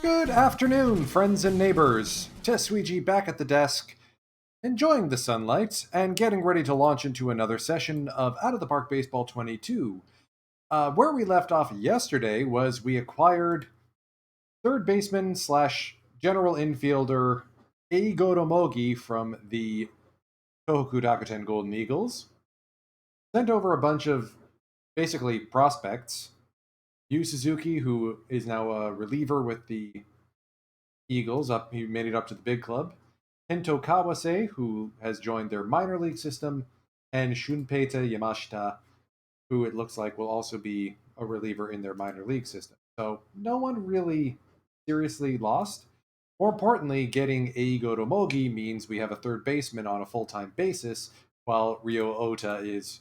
Good afternoon, friends and neighbors. Tesuiji back at the desk, enjoying the sunlight and getting ready to launch into another session of Out of the Park Baseball 22. Where we left off yesterday was we acquired third baseman slash general infielder Eigo Mogi from the Tohoku Rakuten Golden Eagles. Sent over a bunch of basically prospects. Yu Suzuki, who is now a reliever with the Eagles, he made it up to the big club. Kento Kawase, who has joined their minor league system, and Shunpeita Yamashita, who it looks like will also be a reliever in their minor league system. So no one really seriously lost. More importantly, getting Eigo Mogi means we have a third baseman on a full-time basis, while Ryo Ota is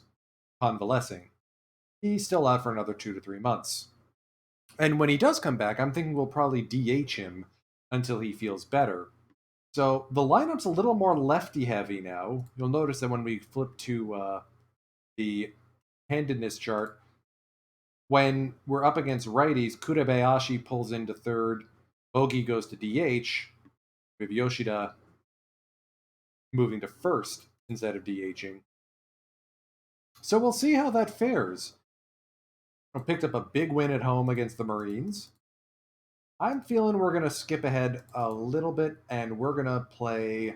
convalescing. He's still out for another 2 to 3 months. And when he does come back, I'm thinking we'll probably DH him until he feels better. So the lineup's a little more lefty-heavy now. You'll notice that when we flip to the handedness chart, when we're up against righties, Kurebayashi pulls into third, Mogi goes to DH, with Yoshida moving to first instead of DHing. So we'll see how that fares. I picked up a big win at home against the Marines. I'm feeling we're going to skip ahead a little bit, and we're going to play...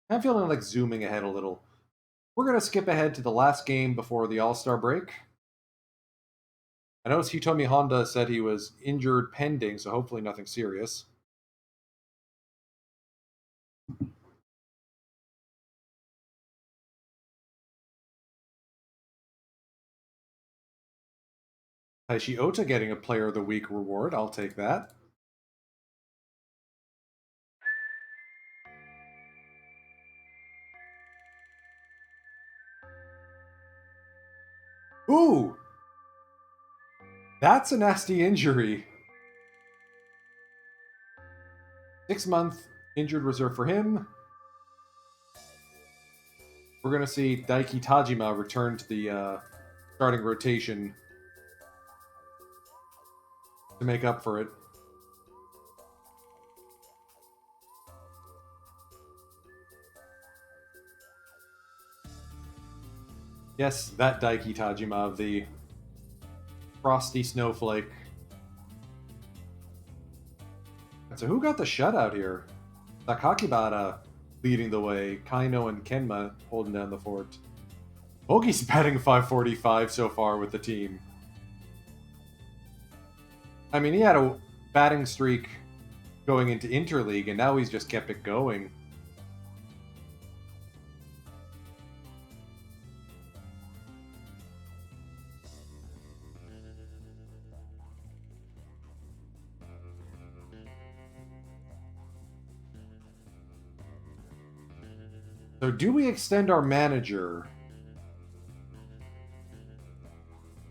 I'm feeling like zooming ahead a little. We're going to skip ahead to the last game before the All-Star break. I noticed Hitomi Honda said he was injured pending, so hopefully nothing serious. Taishi Ota getting a Player of the Week reward. I'll take that. Ooh! That's a nasty injury. 6-month injured reserve for him. We're going to see Daiki Tajima return to the starting rotation to make up for it. Yes, that Daiki Tajima of the frosty snowflake. And so who got the shutout here? Sakakibara leading the way. Kaino and Kenma holding down the fort. Mogi's batting .545 so far with the team. I mean, he had a batting streak going into Interleague, and now he's just kept it going. So do we extend our manager?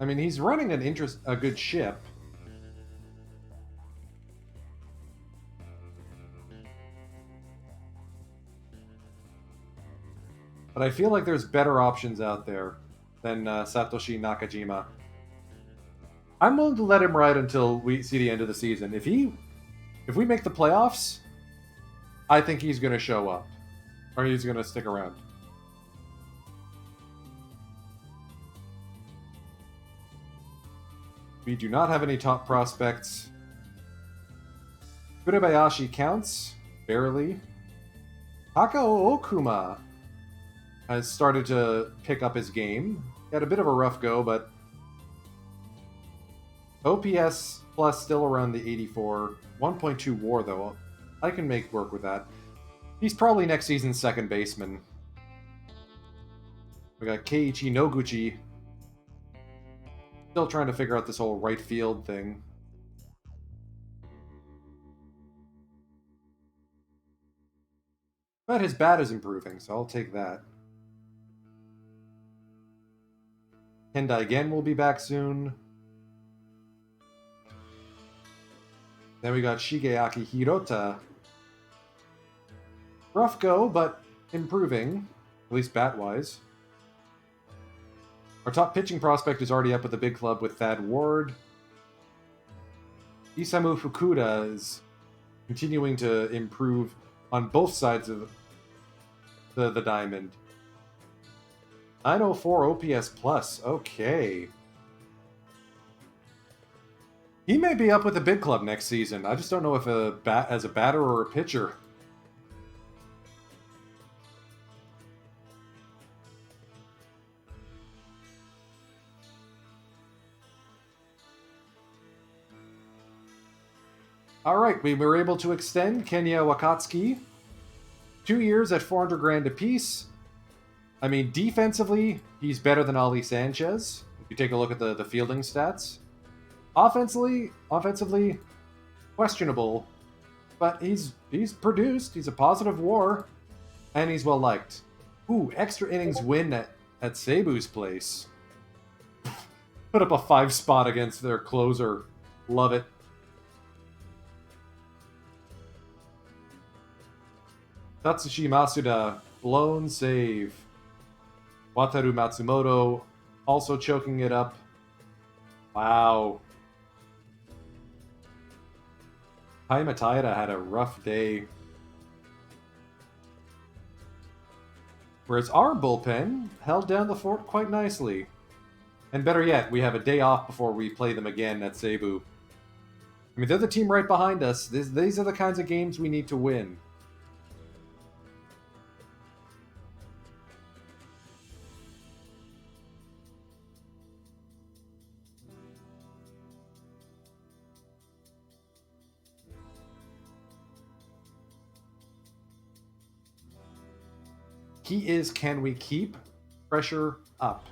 I mean, he's running a good ship. But I feel like there's better options out there than Satoshi Nakajima. I'm willing to let him ride until we see the end of the season. If we make the playoffs, I think he's going to show up. Or he's going to stick around. We do not have any top prospects. Kurebayashi counts. Barely. Takao Okuma has started to pick up his game. He had a bit of a rough go, but OPS plus still around the 84. 1.2 WAR, though. I can make work with that. He's probably next season's second baseman. We got Keiichi Noguchi. Still trying to figure out this whole right field thing. But his bat is improving, so I'll take that. Kendai again will be back soon. Then we got Shigeaki Hirota. Rough go, but improving, at least bat-wise. Our top pitching prospect is already up at the big club with Thad Ward. Isamu Fukuda is continuing to improve on both sides of the diamond. 904 OPS plus. Okay. He may be up with the big club next season. I just don't know if as a batter or a pitcher. All right, we were able to extend Kenya Wakatsuki 2 years at 400 grand apiece. I mean, defensively, he's better than Ali Sanchez. If you take a look at the fielding stats. Offensively, questionable, but he's produced. He's a positive WAR, and he's well liked. Ooh, extra innings win at Cebu's place. Put up a 5 spot against their closer. Love it. Tatsushi Masuda, blown save. Wataru Matsumoto also choking it up. Wow. Haima Taira had a rough day. Whereas our bullpen held down the fort quite nicely. And better yet, we have a day off before we play them again at Cebu. I mean, they're the team right behind us. These are the kinds of games we need to win. Key is, can we keep pressure up?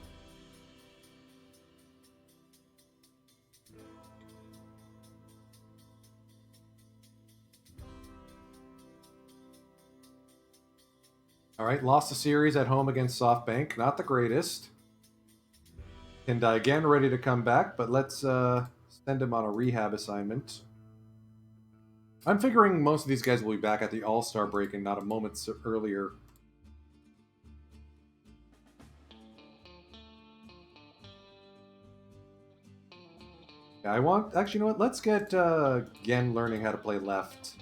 All right, lost the series at home against SoftBank. Not the greatest. Kendai again ready to come back, but let's send him on a rehab assignment. I'm figuring most of these guys will be back at the All-Star break and not a moment earlier. I want... Actually, you know what? Let's get Gen learning how to play left.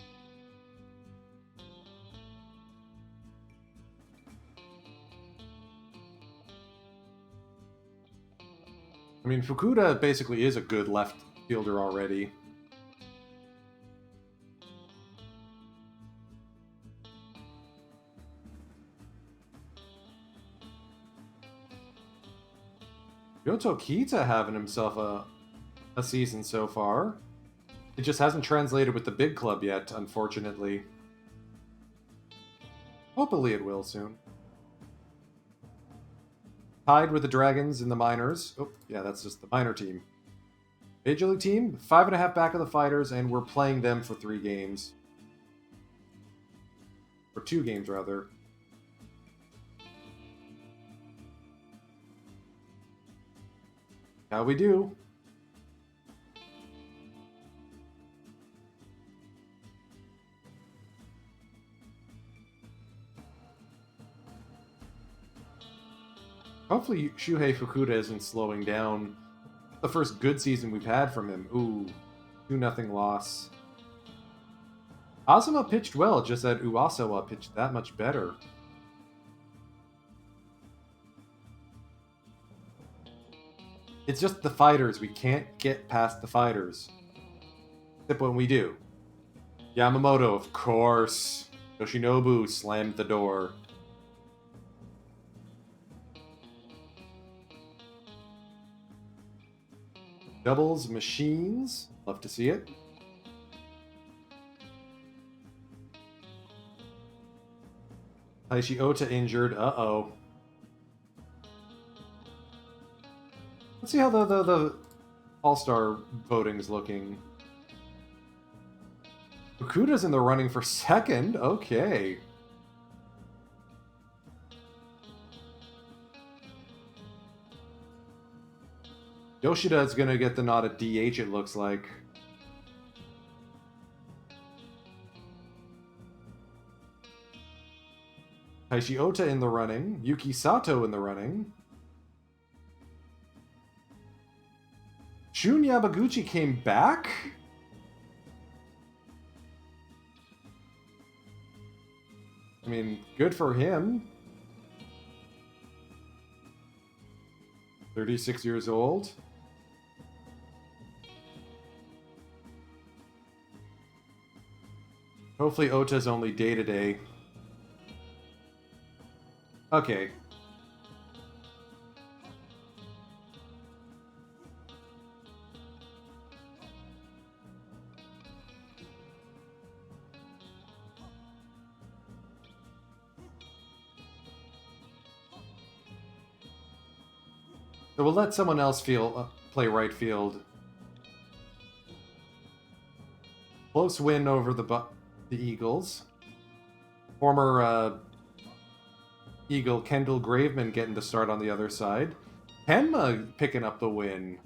I mean, Fukuda basically is a good left fielder already. Yoto Kita having himself a season so far. It just hasn't translated with the big club yet, unfortunately. Hopefully it will soon. Tied with the Dragons in the minors. Oh, yeah, that's just the minor team. Major League team, 5.5 back of the Fighters, and we're playing them for 3 games. For 2 games, rather. How we do? Hopefully Shuhei Fukuda isn't slowing down. The first good season we've had from him. Ooh, 2-0 loss. Azuma pitched well, just that Uwasawa pitched that much better. It's just the Fighters. We can't get past the Fighters. Except when we do. Yamamoto, of course. Yoshinobu slammed the door. Doubles machines. Love to see it. Taishi Ota injured. Uh-oh. Let's see how the All-Star voting's looking. Fukuda's in the running for second. Okay. Yoshida is going to get the nod at DH, it looks like. Taishi Ota in the running. Yuki Sato in the running. Shun Yamaguchi came back? I mean, good for him. 36 years old. Hopefully Ota's only day-to-day. Okay. So we'll let someone else play right field. Close win over the Eagles. Former Eagle Kendall Graveman getting to start on the other side. Tenma picking up the win.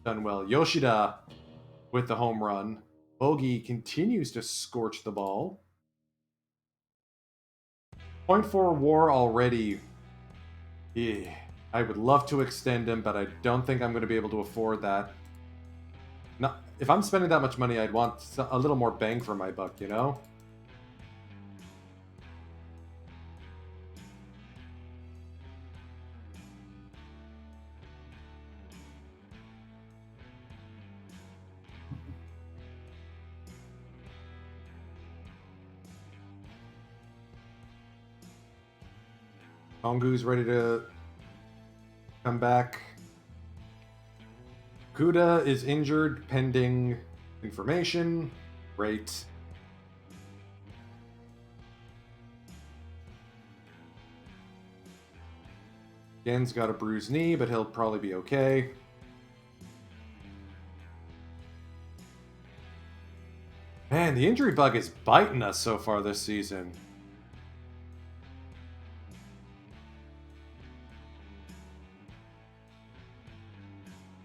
Done well. Yoshida with the home run. Bogey continues to scorch the ball. 0.4 WAR already. Yeah. I would love to extend him, but I don't think I'm going to be able to afford that. No, if I'm spending that much money, I'd want a little more bang for my buck, you know? Kongu's ready to come back. Kuda is injured, pending information. Great. Gen's got a bruised knee, but he'll probably be okay. Man, the injury bug is biting us so far this season.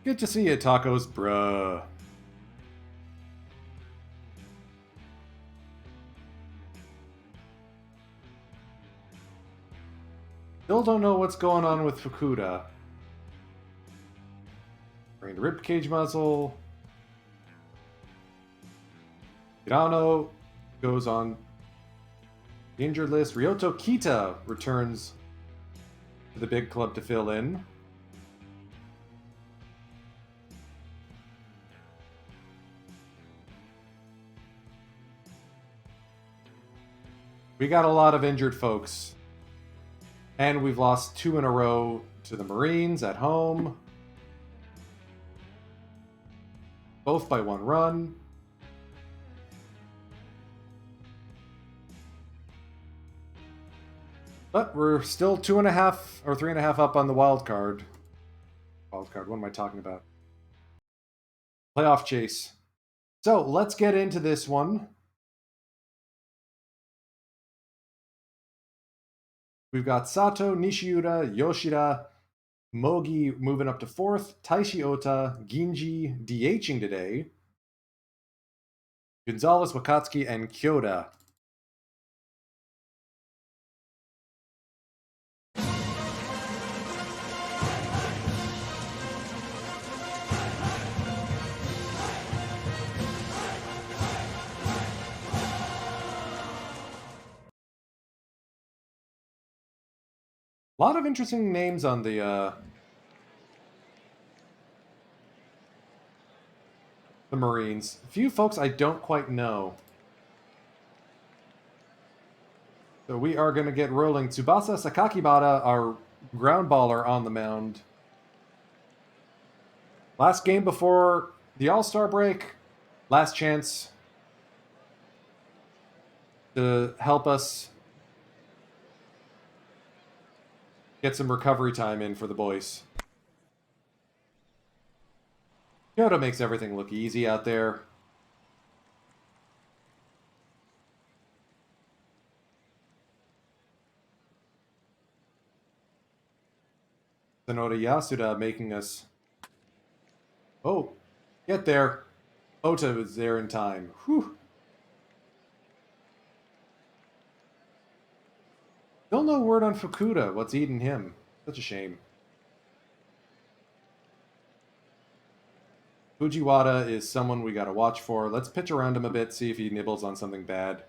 Good to see you, Tacos, bruh. Still don't know what's going on with Fukuda. Sprained ribcage muscle. Hirano goes on the injured list. Ryoto Kita returns to the big club to fill in. We got a lot of injured folks. And we've lost 2 in a row to the Marines at home. Both by 1 run. But we're still 2.5 or 3.5 up on the wild card. Wild card, what am I talking about? Playoff chase. So let's get into this one. We've got Sato, Nishiura, Yoshida, Mogi moving up to 4th, Taishi Ota, Ginji DHing today, Gonzalez, Wakatsuki, and Kyoda. A lot of interesting names on the Marines. A few folks I don't quite know. So we are going to get rolling. Tsubasa Sakakibara, our ground baller, on the mound. Last game before the All-Star break. Last chance to help us get some recovery time in for the boys. Kyoto makes everything look easy out there. Sonoda Yasuda making us... Oh, get there. Ota is there in time. Whew. Still no word on Fukuda. What's eating him? Such a shame. Fujiwara is someone we gotta watch for. Let's pitch around him a bit, see if he nibbles on something bad.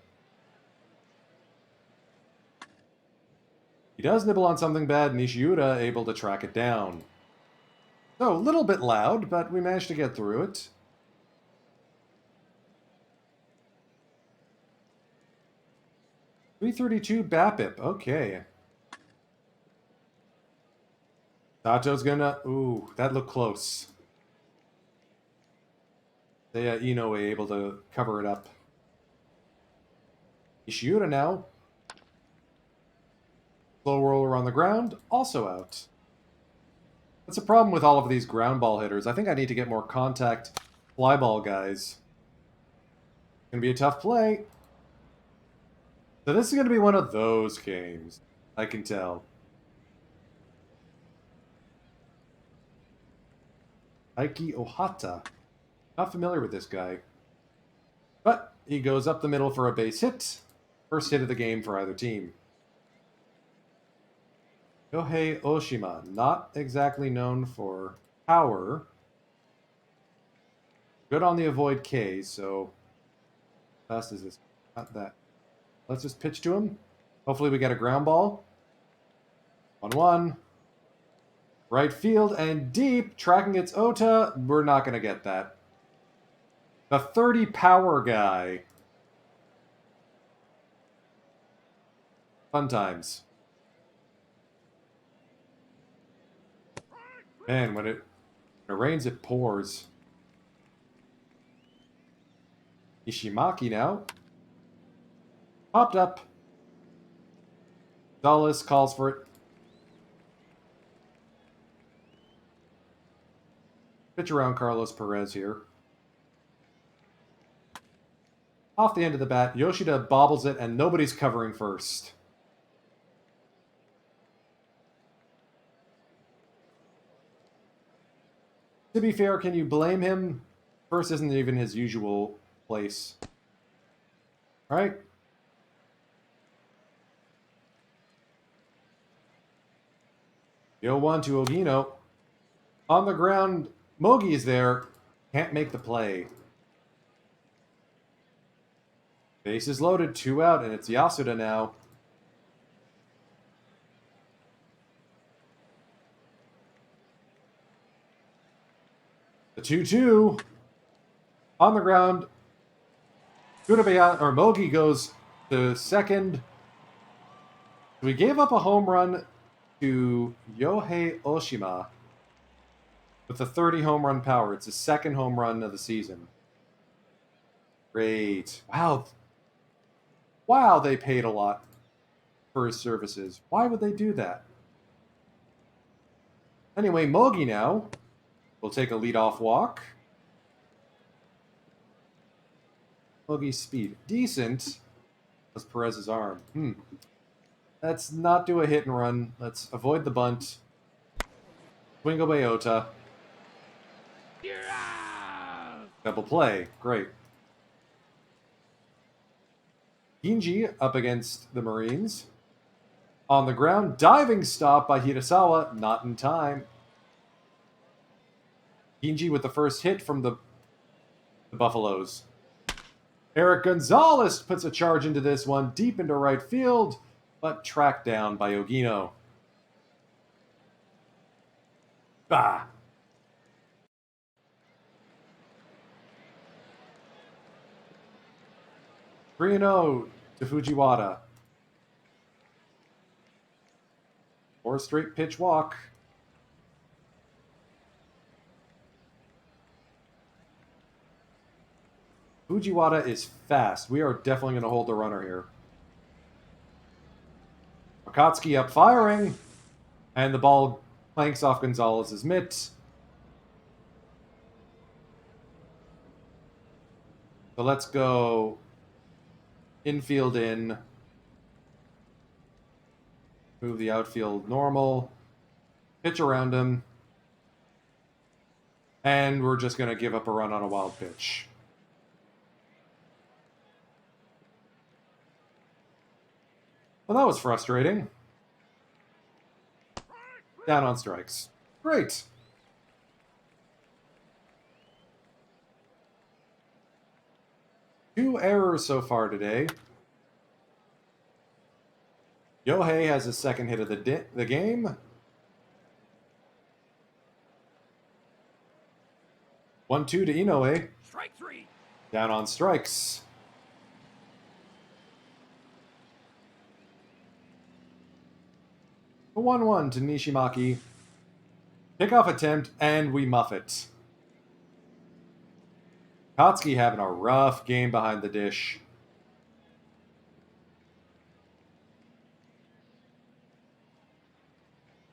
He does nibble on something bad, Nishiura able to track it down. So, a little bit loud, but we managed to get through it. $332 BAPIP, okay. Sato's gonna... Ooh, that looked close. Inoue able to cover it up. Nishiura now. Slow roller on the ground, also out. That's a problem with all of these ground ball hitters. I think I need to get more contact fly ball guys. Gonna be a tough play. So this is gonna be one of those games. I can tell. Aiki Ohata. Not familiar with this guy. But he goes up the middle for a base hit. First hit of the game for either team. Yohei Oshima, not exactly known for power. Good on the avoid K, so fast is this? Not that. Let's just pitch to him. Hopefully we get a ground ball. 1-1. Right field and deep, tracking its Ota. We're not going to get that. The 30 power guy. Fun times. Man, when it rains, it pours. Ishimaki now. Popped up. Dulles calls for it. Pitch around Carlos Perez here. Off the end of the bat, Yoshida bobbles it, and nobody's covering first. To be fair, can you blame him? First isn't even his usual place. Right? Yo 1 to Ogino. On the ground, Mogi's there. Can't make the play. Base is loaded, 2 out, and it's Yasuda now. The 2-2. On the ground. Mogi goes to second. We gave up a home run to Yohei Oshima with a 30 home run power. It's his second home run of the season. Great. Wow. Wow, they paid a lot for his services. Why would they do that? Anyway, Mogi now will take a leadoff walk. Mogi's speed. Decent. That's Perez's arm. Let's not do a hit and run. Let's avoid the bunt. Swing away Ota. Double play. Great. Ginji up against the Marines. On the ground, diving stop by Hirasawa. Not in time. Ginji with the first hit from the Buffaloes. Eric Gonzalez puts a charge into this one, deep into right field, but tracked down by Ogino. Bah! Three-0 to Fujiwara. 4 straight pitch walk. Fujiwara is fast. We are definitely going to hold the runner here. Akatsuki up firing. And the ball planks off Gonzalez's mitt. So let's go infield in. Move the outfield normal. Pitch around him. And we're just going to give up a run on a wild pitch. Well, that was frustrating. Down on strikes. Great. Two errors so far today. Yohei has his second hit of the game. 1-2 to Inoue. Strike 3. Down on strikes. 1-1 to Nishimaki. Pickoff attempt, and we muff it. Katsuki having a rough game behind the dish.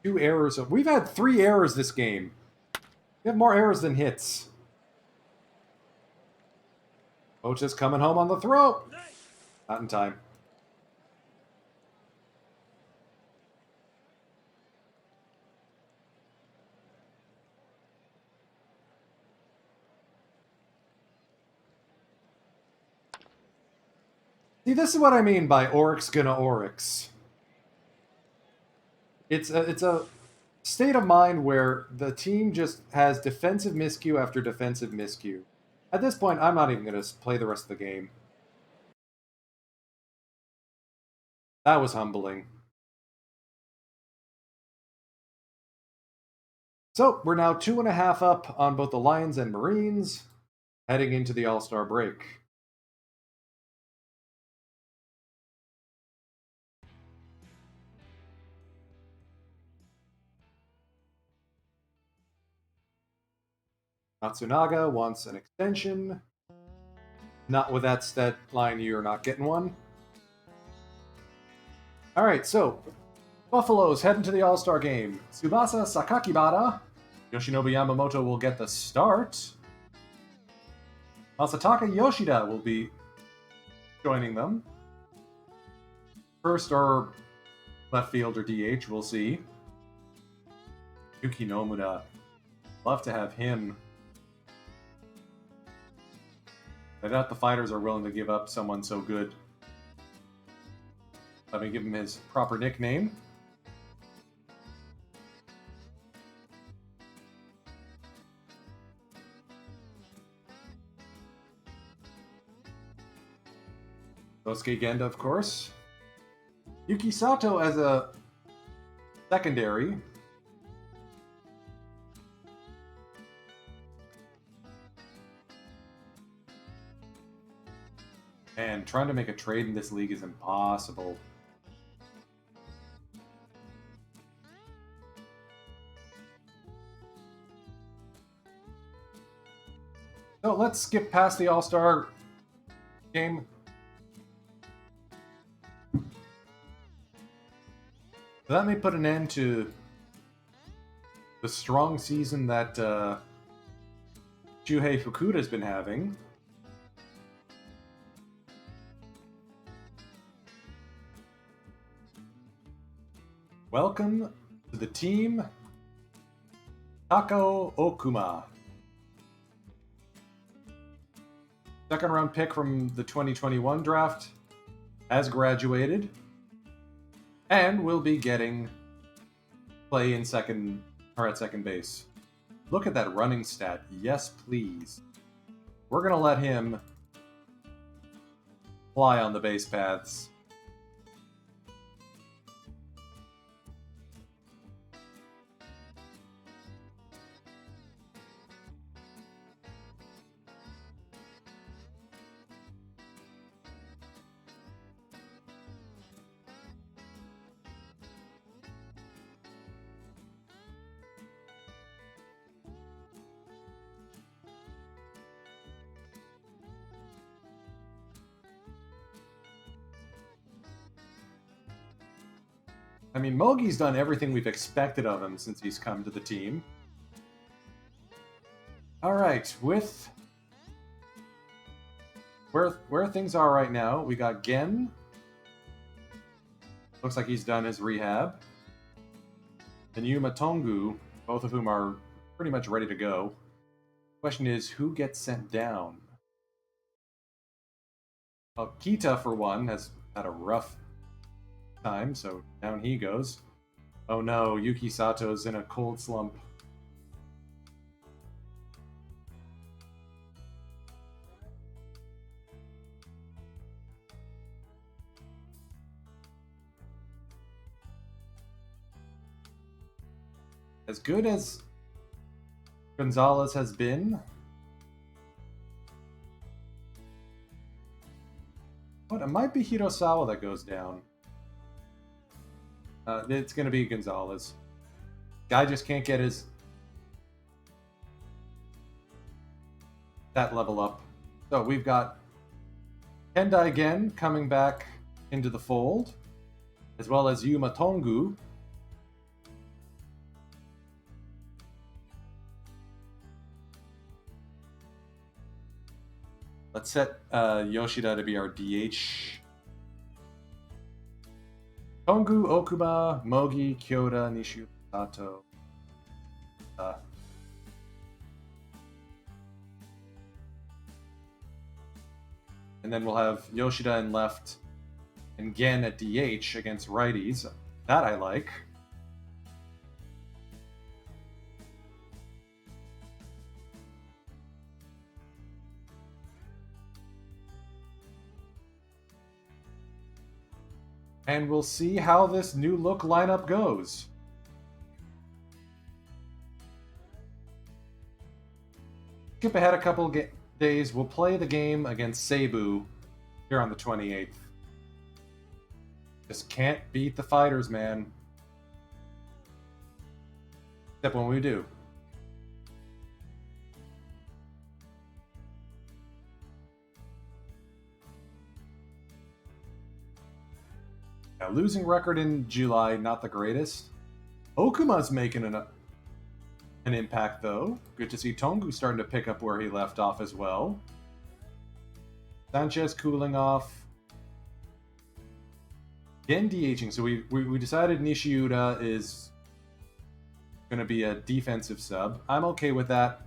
2 errors. We've had 3 errors this game. We have more errors than hits. Ocha's coming home on the throw. Not in time. See, this is what I mean by Oryx gonna Oryx. It's a state of mind where the team just has defensive miscue after defensive miscue. At this point, I'm not even going to play the rest of the game. That was humbling. So, we're now 2.5 up on both the Lions and Marines, heading into the All-Star break. Matsunaga wants an extension. Not with that stat line, you're not getting one. Alright, so Buffalo's heading to the All-Star game. Tsubasa Sakakibara. Yoshinobu Yamamoto will get the start. Masataka Yoshida will be joining them. First or left field or DH, we'll see. Yuki Nomura. Love to have him. I doubt the fighters are willing to give up someone so good. Let me give him his proper nickname. Kosuke Genda, of course. Yuki Sato as a secondary. And trying to make a trade in this league is impossible. So let's skip past the All-Star game. That may put an end to the strong season that Shuhei Fukuda's been having. Welcome to the team, Takao Okuma. Second round pick from the 2021 draft has graduated and will be getting play in second or at second base. Look at that running stat. Yes, please. We're going to let him fly on the base paths. I mean, Mogi's done everything we've expected of him since he's come to the team. Alright, with where things are right now, we got Gen. Looks like he's done his rehab. And Yuma Tongu, both of whom are pretty much ready to go. Question is, who gets sent down? Well, Kita, for one, has had a rough time, so down he goes. Oh no, Yuki Sato's in a cold slump. As good as Gonzalez has been, but it might be Hirosawa that goes down. It's going to be Gonzalez. Guy just can't get that level up. So we've got Kendai again coming back into the fold, as well as Yuma Tongu. Let's set Yoshida to be our DH. Tongu, Okuba, Mogi, Kyoda, Nishu, Sato. And then we'll have Yoshida in left and Gen at DH against righties. That I like. And we'll see how this new look lineup goes. Skip ahead a couple days. We'll play the game against Cebu here on the 28th. Just can't beat the fighters, man. Except when we do. Now, losing record in July, not the greatest. Okuma's making an impact, though. Good to see Tongu starting to pick up where he left off as well. Sanchez cooling off. Again, DHing. So we decided Nishiuda is going to be a defensive sub. I'm okay with that.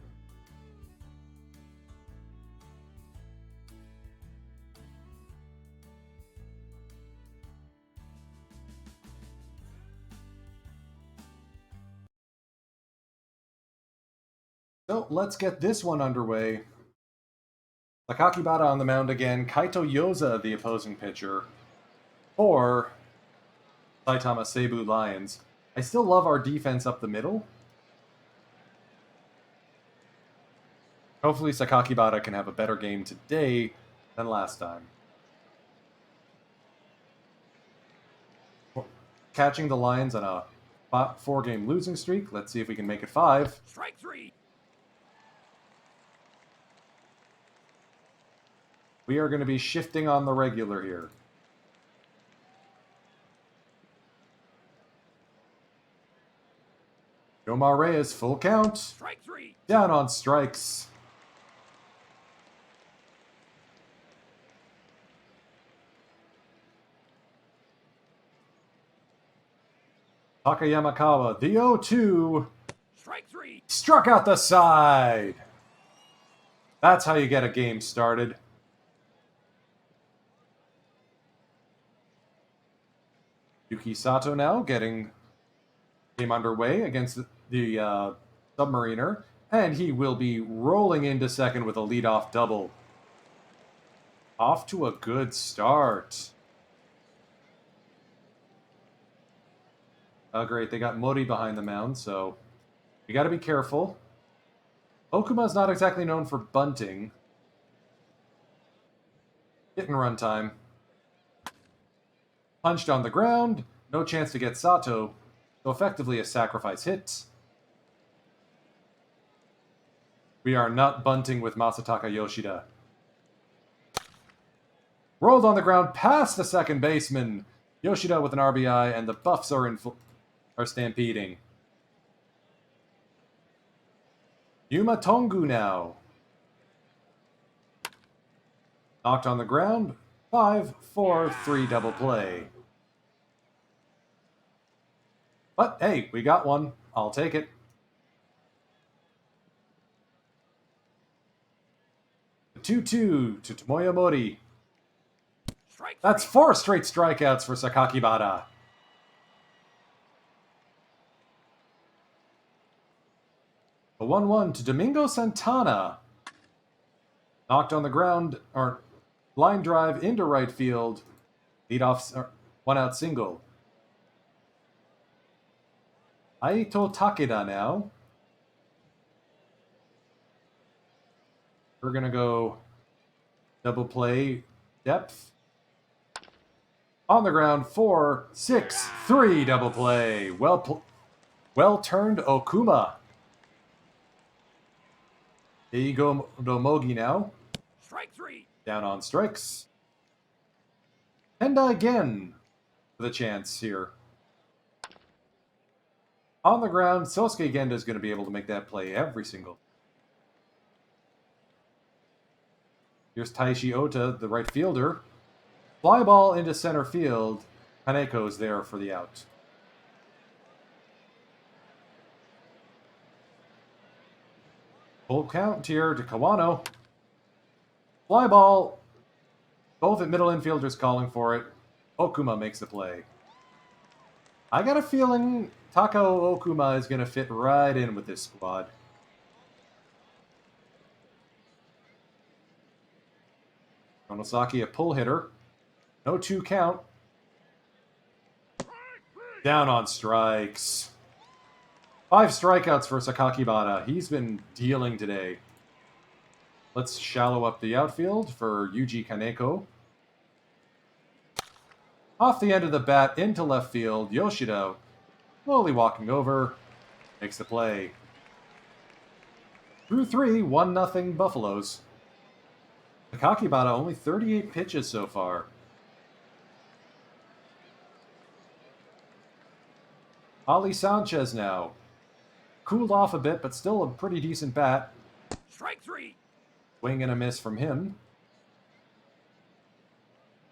So let's get this one underway. Sakakibara on the mound again. Kaito Yoza, the opposing pitcher, for Saitama Seibu Lions. I still love our defense up the middle. Hopefully Sakakibara can have a better game today than last time. Catching the Lions on a 4-game losing streak. Let's see if we can make it 5. Strike 3. We are going to be shifting on the regular here. Yomar Reyes, full count. Strike 3. Down on strikes. Takayamakawa, the 0-2. Strike 3. Struck out the side. That's how you get a game started. Yuki Sato now getting game underway against the Submariner, and he will be rolling into second with a leadoff double. Off to a good start. Oh, great. They got Mori behind the mound, so we got to be careful. Okuma's not exactly known for bunting. Hit and run time. Punched on the ground. No chance to get Sato. So effectively a sacrifice hit. We are not bunting with Masataka Yoshida. Rolled on the ground past the second baseman. Yoshida with an RBI, and the Buffs are stampeding. Yuma Tongu now. Knocked on the ground. 5-4-3 double play. But hey, we got one. I'll take it. The 2-2 to Tomoya Mori. That's 4 straight strikeouts for Sakakibara. The 1-1 to Domingo Santana. Knocked on the ground, or line drive into right field. Leadoff, 1-out single. Aito Takeda now. We're going to go double play depth. On the ground, 4, 6, 3 double play. Well turned Okuma. Eigo Domogi now. Strike 3. Down on strikes. Tenda again for the chance here. On the ground, Sosuke Genda is going to be able to make that play every single. Here's Taishi Ota, the right fielder. Fly ball into center field. Kaneko's there for the out. Full count here to Kawano. Fly ball. Both at middle infielders calling for it. Okuma makes the play. I got a feeling Takao Okuma is going to fit right in with this squad. Konosaki, a pull hitter. No 2 count. Down on strikes. 5 strikeouts for Sakakibara. He's been dealing today. Let's shallow up the outfield for Yuji Kaneko. Off the end of the bat into left field, Yoshida, slowly walking over, makes the play. Through 3, 1-0 Buffaloes. Sakakibara only 38 pitches so far. Ali Sanchez now. Cooled off a bit, but still a pretty decent bat. Strike 3. Swing and a miss from him.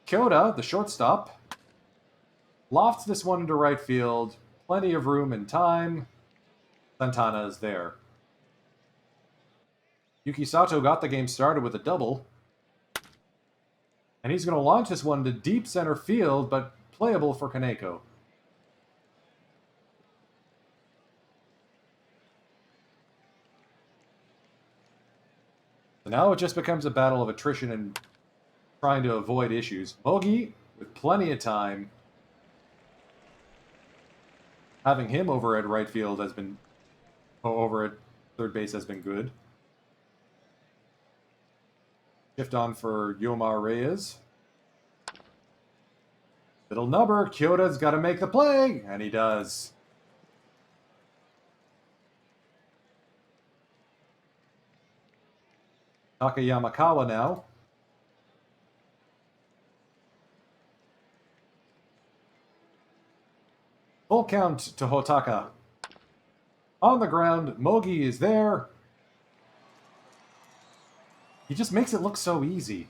Kyoda, the shortstop, lofts this one into right field. Plenty of room and time. Santana is there. Yuki Sato got the game started with a double. And he's going to launch this one to deep center field, but playable for Kaneko. So now it just becomes a battle of attrition and trying to avoid issues. Mogi, with plenty of time. Having him over at right field has been... over at third base has been good. Shift on for Yomar Reyes. Little number, Kyoto's got to make the play, and he does. Takayamakawa now. Full count to Hotaka. On the ground, Mogi is there. He just makes it look so easy.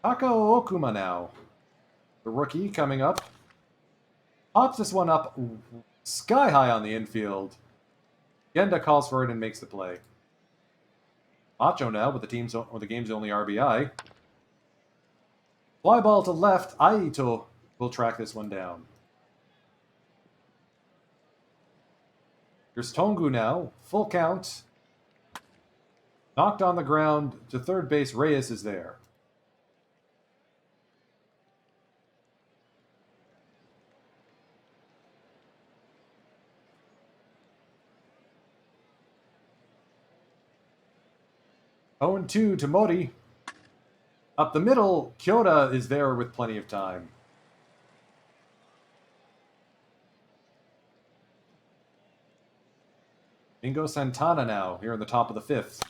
Takao Okuma now. The rookie coming up. Pops this one up sky high on the infield. Genda calls for it and makes the play. Macho now with the game's only RBI. Fly ball to left. Aito will track this one down. Here's Tongu now. Full count. Knocked on the ground to third base. Reyes is there. Oh, and 2 to Mori. Up the middle, Kyoda is there with plenty of time. Mingo Santana now, here in the top of the 5th.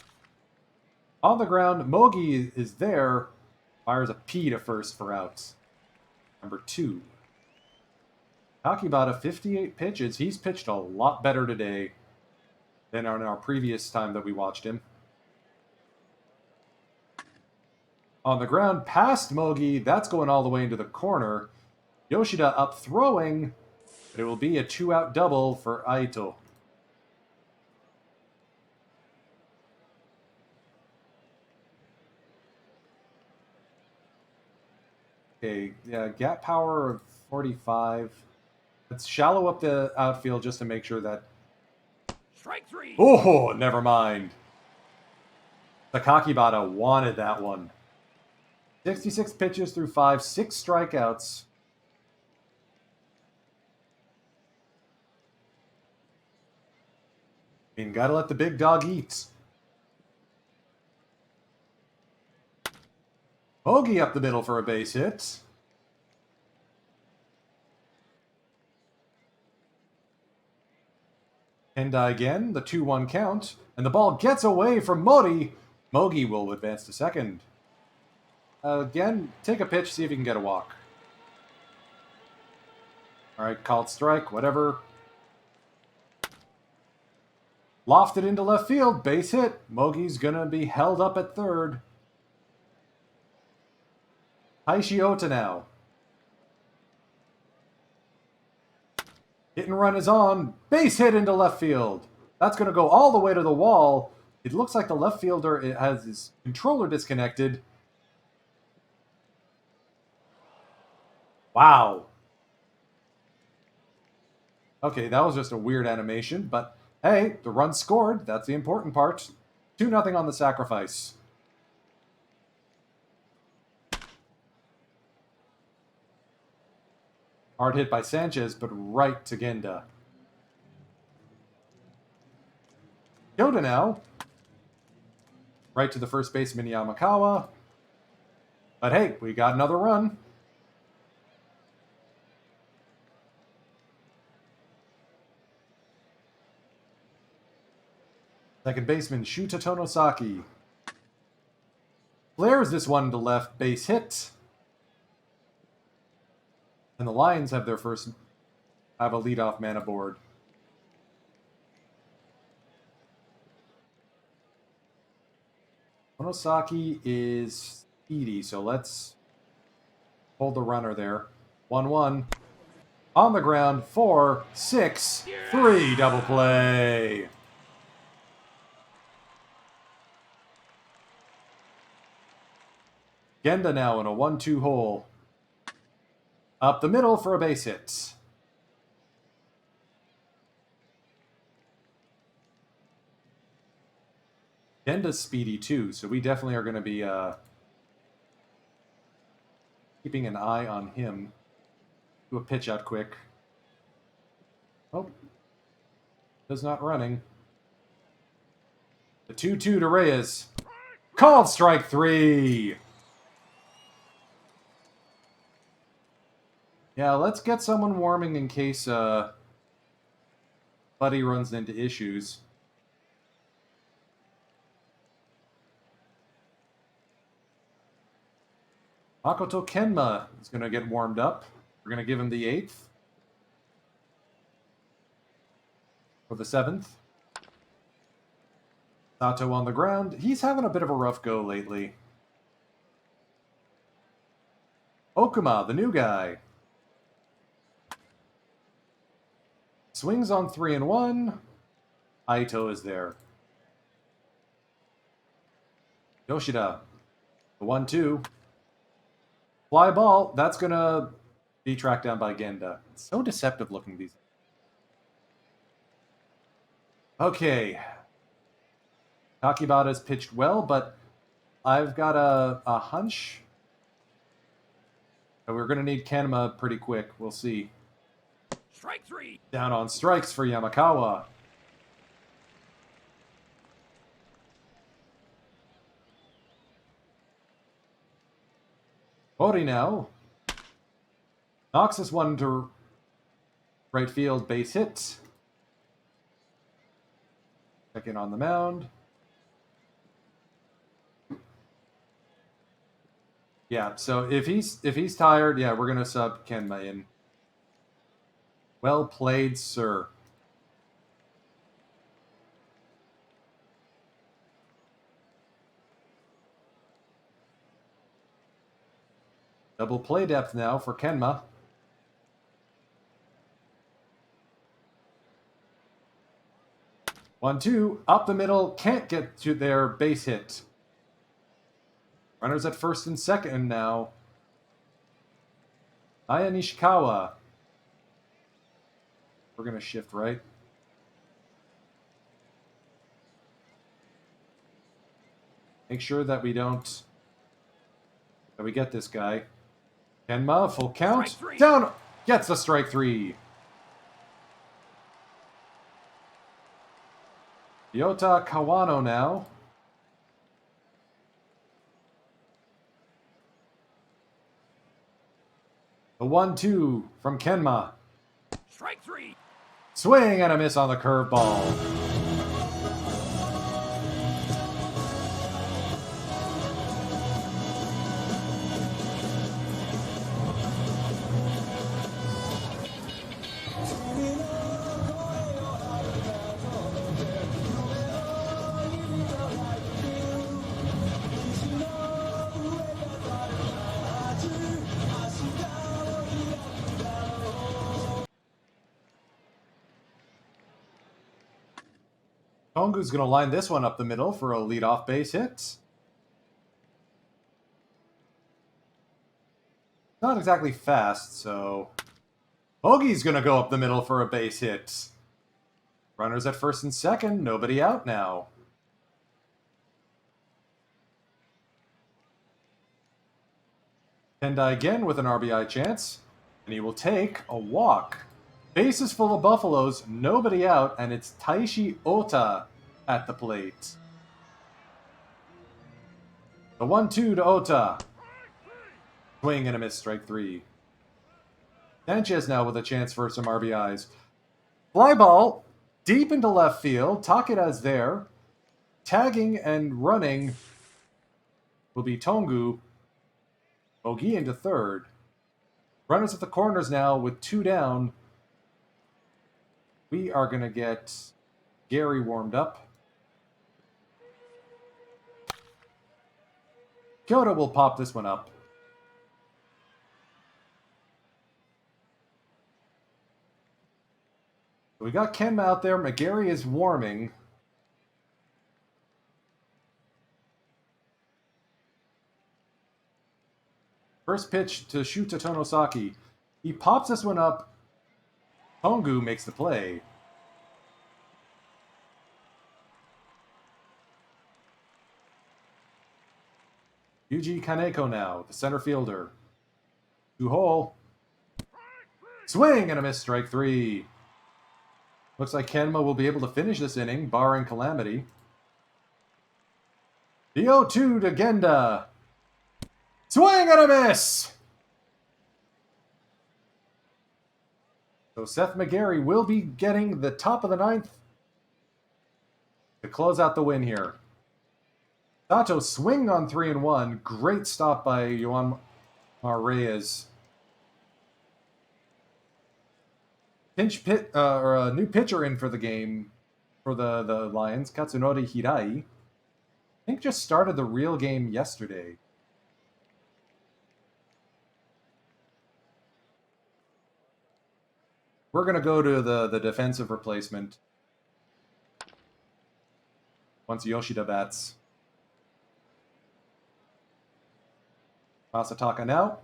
On the ground, Mogi is there. Fires a P to first for outs. Number 2. Takibata, 58 pitches. He's pitched a lot better today than on our previous time that we watched him. On the ground, past Mogi. That's going all the way into the corner. Yoshida up throwing, but it will be a 2-out double for Aito. Okay, yeah, gap power of 45. Let's shallow up the outfield just to make sure that... Strike 3. Oh, never mind. Sakakibata wanted that one. 66 pitches through 5, 6 strikeouts. I mean, gotta let the big dog eat. Bogey up the middle for a base hit. Hendai again, the 2-1 count, and the ball gets away from Mori. Mogi will advance to second. Again, take a pitch, see if you can get a walk. Alright, called strike, whatever. Lofted into left field, base hit. Mogi's gonna be held up at third. Haishiota now. Hit and run is on. Base hit into left field. That's going to go all the way to the wall. It looks like the left fielder has his controller disconnected. Wow. Okay, that was just a weird animation, but hey, the run scored. That's the important part. 2-0 on the sacrifice. Hard hit by Sanchez, but right to Genda. Yoda now. Right to the first baseman Yamakawa. But hey, we got another run. Second baseman Shuta Tonosaki. Flares this one to left, base hit. And the Lions have a leadoff man aboard. Tonosaki is speedy, so let's hold the runner there. 1-1. On the ground, 4-6-3 double play. Genda now in a 1-2 hole. Up the middle for a base hit. Genda's speedy too, so we definitely are going to be keeping an eye on him. Do a pitch out quick. Oh. Does not running. The 2-2 to Reyes. Called strike 3. Yeah, let's get someone warming in case Buddy runs into issues. Makoto Kenma is going to get warmed up. We're going to give him the 8th. For the 7th. Sato on the ground. He's having a bit of a rough go lately. Okuma, the new guy. Swings on 3-1. Aito is there. Yoshida. The 1-2. Fly ball. That's going to be tracked down by Genda. It's so deceptive looking these. Okay. Takibata's pitched well, but I've got a hunch. We're going to need Kanema pretty quick. We'll see. Strike 3. Down on strikes for Yamakawa. Ori now. Knocks this one to right field, base hit. Second on the mound. Yeah, so if he's tired, yeah, we're gonna sub Kenma in. Well played, sir. Double play depth now for Kenma. One, two, up the middle, can't get to their base hit. Runners at first and second now. Aya Nishikawa. We're going to shift right. Make sure that we get this guy. Kenma, full count. Down, gets the strike 3. Ryota Kawano now. The 1-2 from Kenma. Strike 3. Swing and a miss on the curveball. Tongu's going to line this one up the middle for a leadoff base hit. Not exactly fast, so... Bogey's going to go up the middle for a base hit. Runners at first and second, nobody out now. Tendai again with an RBI chance, and he will take a walk. Bases full of Buffaloes, nobody out, and it's Taishi Ota at the plate. The 1-2 to Ota. Swing and a miss, strike 3. Sanchez now with a chance for some RBIs. Fly ball deep into left field. Takeda's there. Tagging and running will be Tongu. Ogi into third. Runners at the corners now with 2 down. We are going to get Gary warmed up. Kyoto will pop this one up. We got Kenma out there. McGarry is warming. First pitch to Shuta Tonosaki. He pops this one up. Tongu makes the play. Yuji Kaneko now, the center fielder. 2-hole. Swing and a miss, strike 3. Looks like Kenma will be able to finish this inning, barring calamity. The 0-2 to Genda. Swing and a miss! So Seth McGarry will be getting the top of the 9th to close out the win here. Sato swing on 3-1. Great stop by Yoan Reyes. Pinch pit or a new pitcher in for the game for the Lions, Katsunori Hirai. I think just started the real game yesterday. We're going to go to the defensive replacement once Yoshida bats. Masataka now.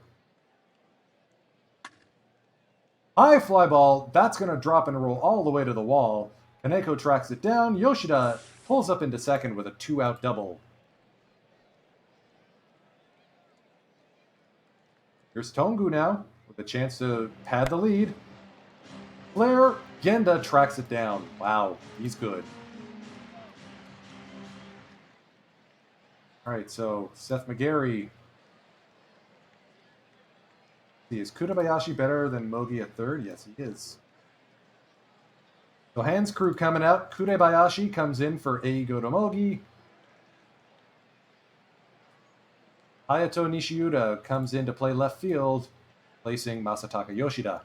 High fly ball. That's going to drop and roll all the way to the wall. Kaneko tracks it down. Yoshida pulls up into second with a 2-out double. Here's Tongu now with a chance to pad the lead. Flair, Genda tracks it down. Wow, he's good. All right, so Seth McGarry. Is Kurabayashi better than Mogi at third? Yes, he is. So Hans crew coming out. Kurebayashi comes in for Eigo Tomogi. Hayato Nishiuda comes in to play left field, placing Masataka Yoshida.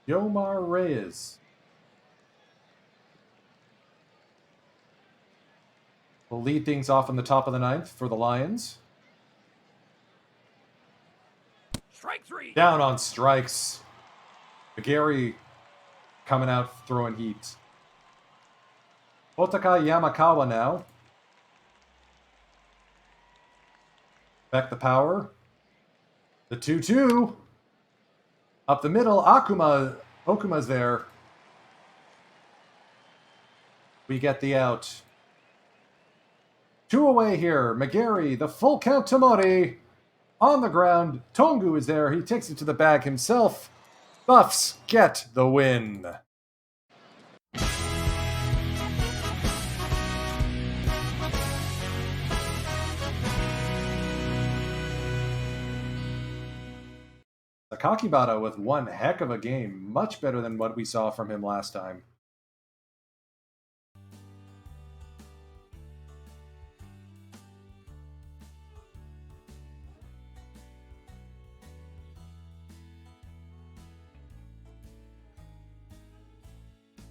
Yomar Reyes will lead things off in the top of the 9th for the Lions. Strike 3. Down on strikes. McGarry coming out throwing heat. Otaka Yamakawa now. Back the power. The 2-2. Up the middle, Okuma's there. We get the out. Two away here. McGarry, the full count to Mori. On the ground, Tongu is there. He takes it to the bag himself. Buffs get the win. Sakakibara with one heck of a game. Much better than what we saw from him last time.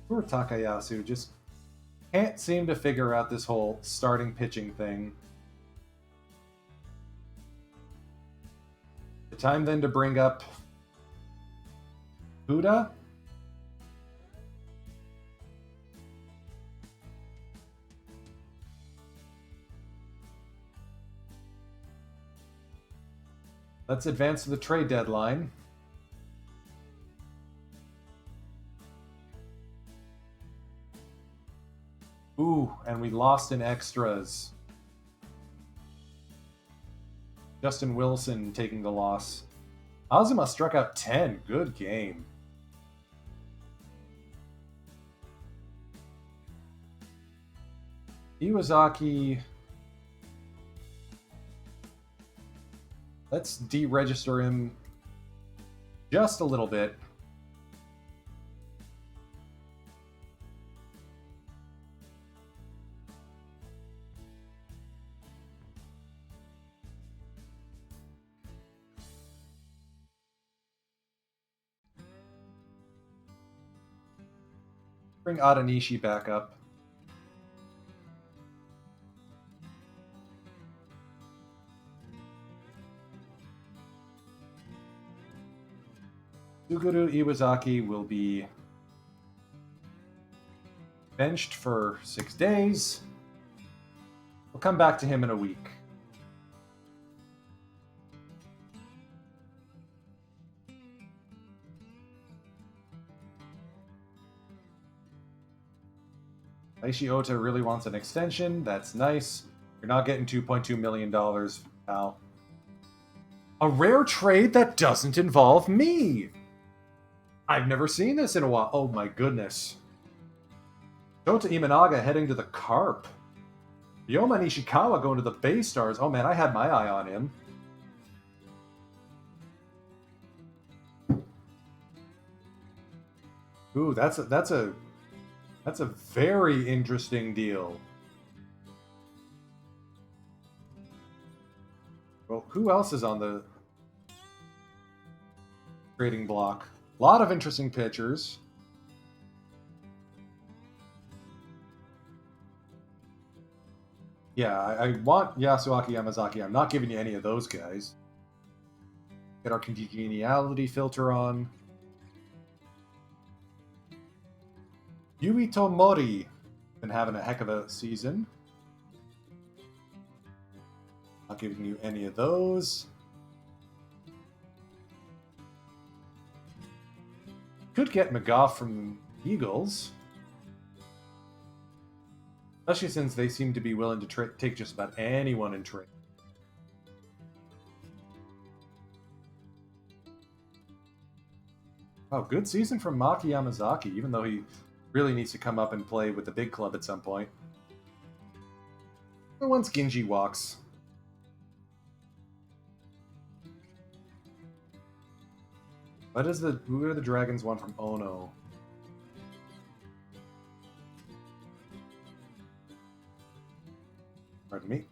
Poor Takayasu just can't seem to figure out this whole starting pitching thing. The time then to bring up Buddha. Let's advance to the trade deadline. Ooh, and we lost in extras. Justin Wilson taking the loss. Azuma struck out 10. Good game. Iwazaki. Let's deregister him just a little bit. Bring Adanishi back up. Suguru Iwazaki will be benched for 6 days. We'll come back to him in a week. Aishi Ota really wants an extension. That's nice. You're not getting $2.2 million, pal. A rare trade that doesn't involve me! I've never seen this in a while. Oh my goodness. Shota Imanaga heading to the Carp. Ryoma Nishikawa going to the Bay Stars. Oh man, I had my eye on him. Ooh, that's a very interesting deal. Well, who else is on the trading block? A lot of interesting pitchers. Yeah, I want Yasuaki Yamazaki. I'm not giving you any of those guys. Get our congeniality filter on. Yuito Mori been having a heck of a season. Not giving you any of those. Could get McGough from Eagles. Especially since they seem to be willing to take just about anyone in trade. Oh, good season from Maki Yamazaki, even though he really needs to come up and play with the big club at some point. But once Ginji walks. Who are the Dragons want from Ono? Pardon me.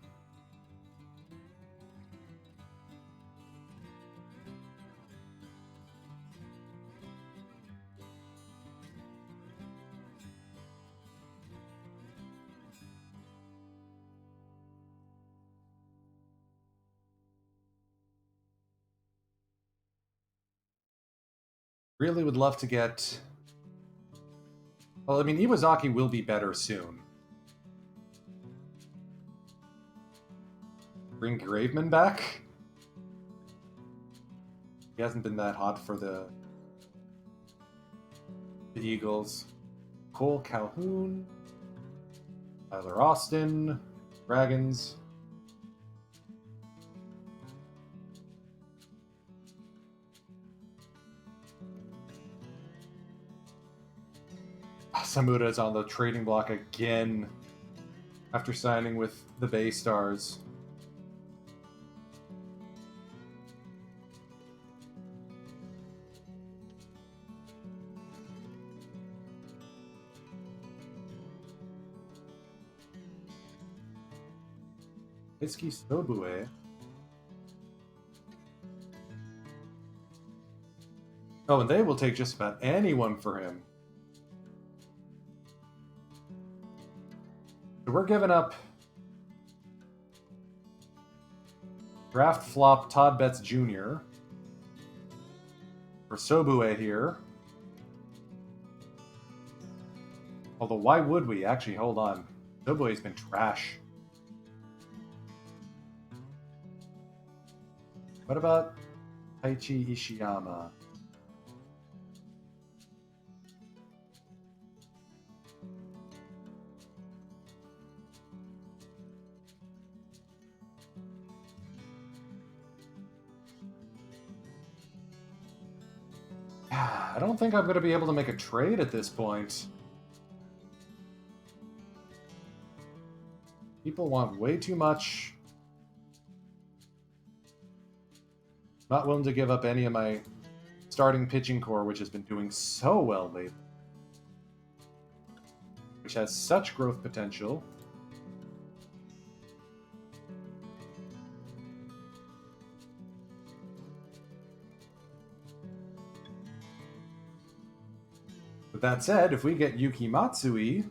Really would love to get... Well, I mean, Iwazaki will be better soon. Bring Graveman back? He hasn't been that hot for the Eagles. Cole Calhoun. Tyler Austin. Dragons. Samura is on the trading block again after signing with the Bay Stars. Itsuki Sobue. Oh, and they will take just about anyone for him. So we're giving up draft flop Todd Betts Jr. for Sobue here. Although, why would we? Actually, hold on. Sobue's been trash. What about Taichi Ishiyama? I don't think I'm going to be able to make a trade at this point. People want way too much. Not willing to give up any of my starting pitching core, which has been doing so well lately. Which has such growth potential. With that said, if we get Yuki Matsui,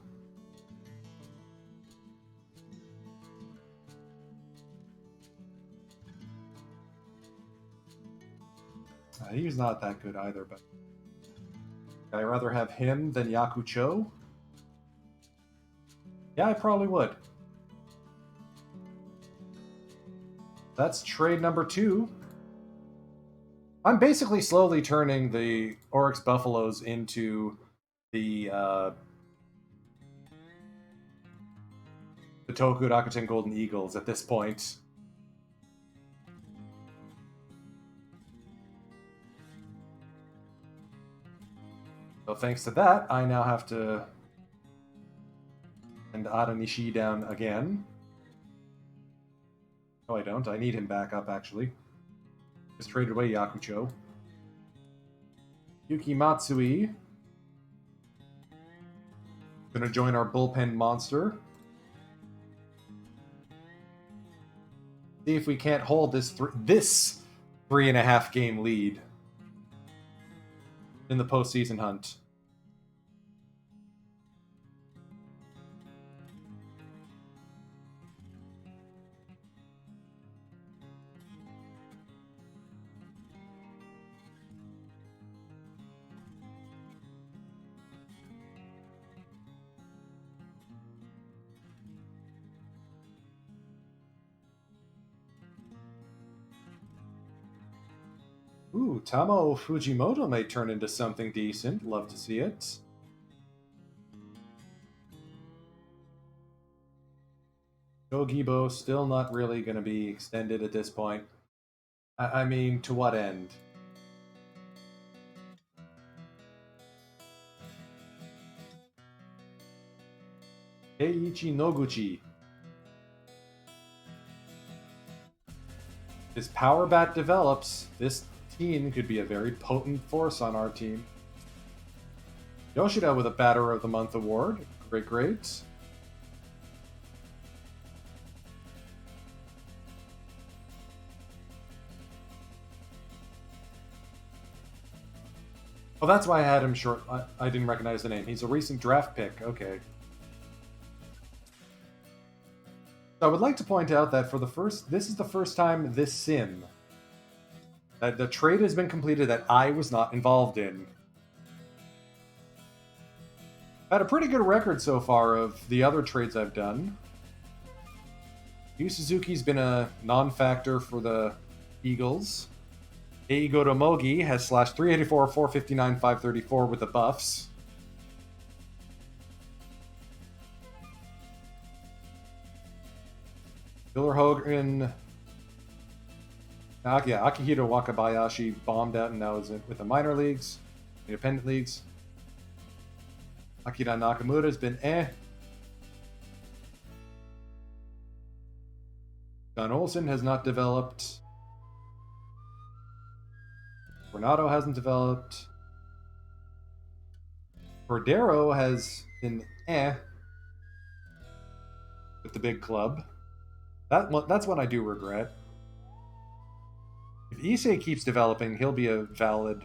he's not that good either, but I'd rather have him than Yakucho. Yeah, I probably would. That's trade number 2. I'm basically slowly turning the Oryx Buffaloes into the Toku Rakuten Golden Eagles at this point. So thanks to that, I now have to send Ada Nishi down again. No, I don't. I need him back up, actually. Just traded away Yakucho. Yuki Matsui. Gonna join our bullpen monster. See if we can't hold this 3.5 game lead in the postseason hunt. Ooh, Tamo Fujimoto may turn into something decent. Love to see it. Shogibo still not really going to be extended at this point. I mean, to what end? Eiichi Noguchi. As Power Bat develops, this team could be a very potent force on our team. Yoshida with a Batter of the Month award. Great, great. Oh, that's why I had him short. I didn't recognize the name. He's a recent draft pick. Okay. So I would like to point out that this is the first time this sim that the trade has been completed that I was not involved in. I've had a pretty good record so far of the other trades I've done. Yu Suzuki's been a non-factor for the Eagles. Eigo Mogi has slash 384, 459, 534 with the buffs. Killer Hogan. Yeah, Akihiro Wakabayashi bombed out and now is with the minor leagues, independent leagues. Akira Nakamura has been John Olsen has not developed. Renato hasn't developed. Cordero has been with the big club. That's one I do regret. If Issei keeps developing, he'll be a valid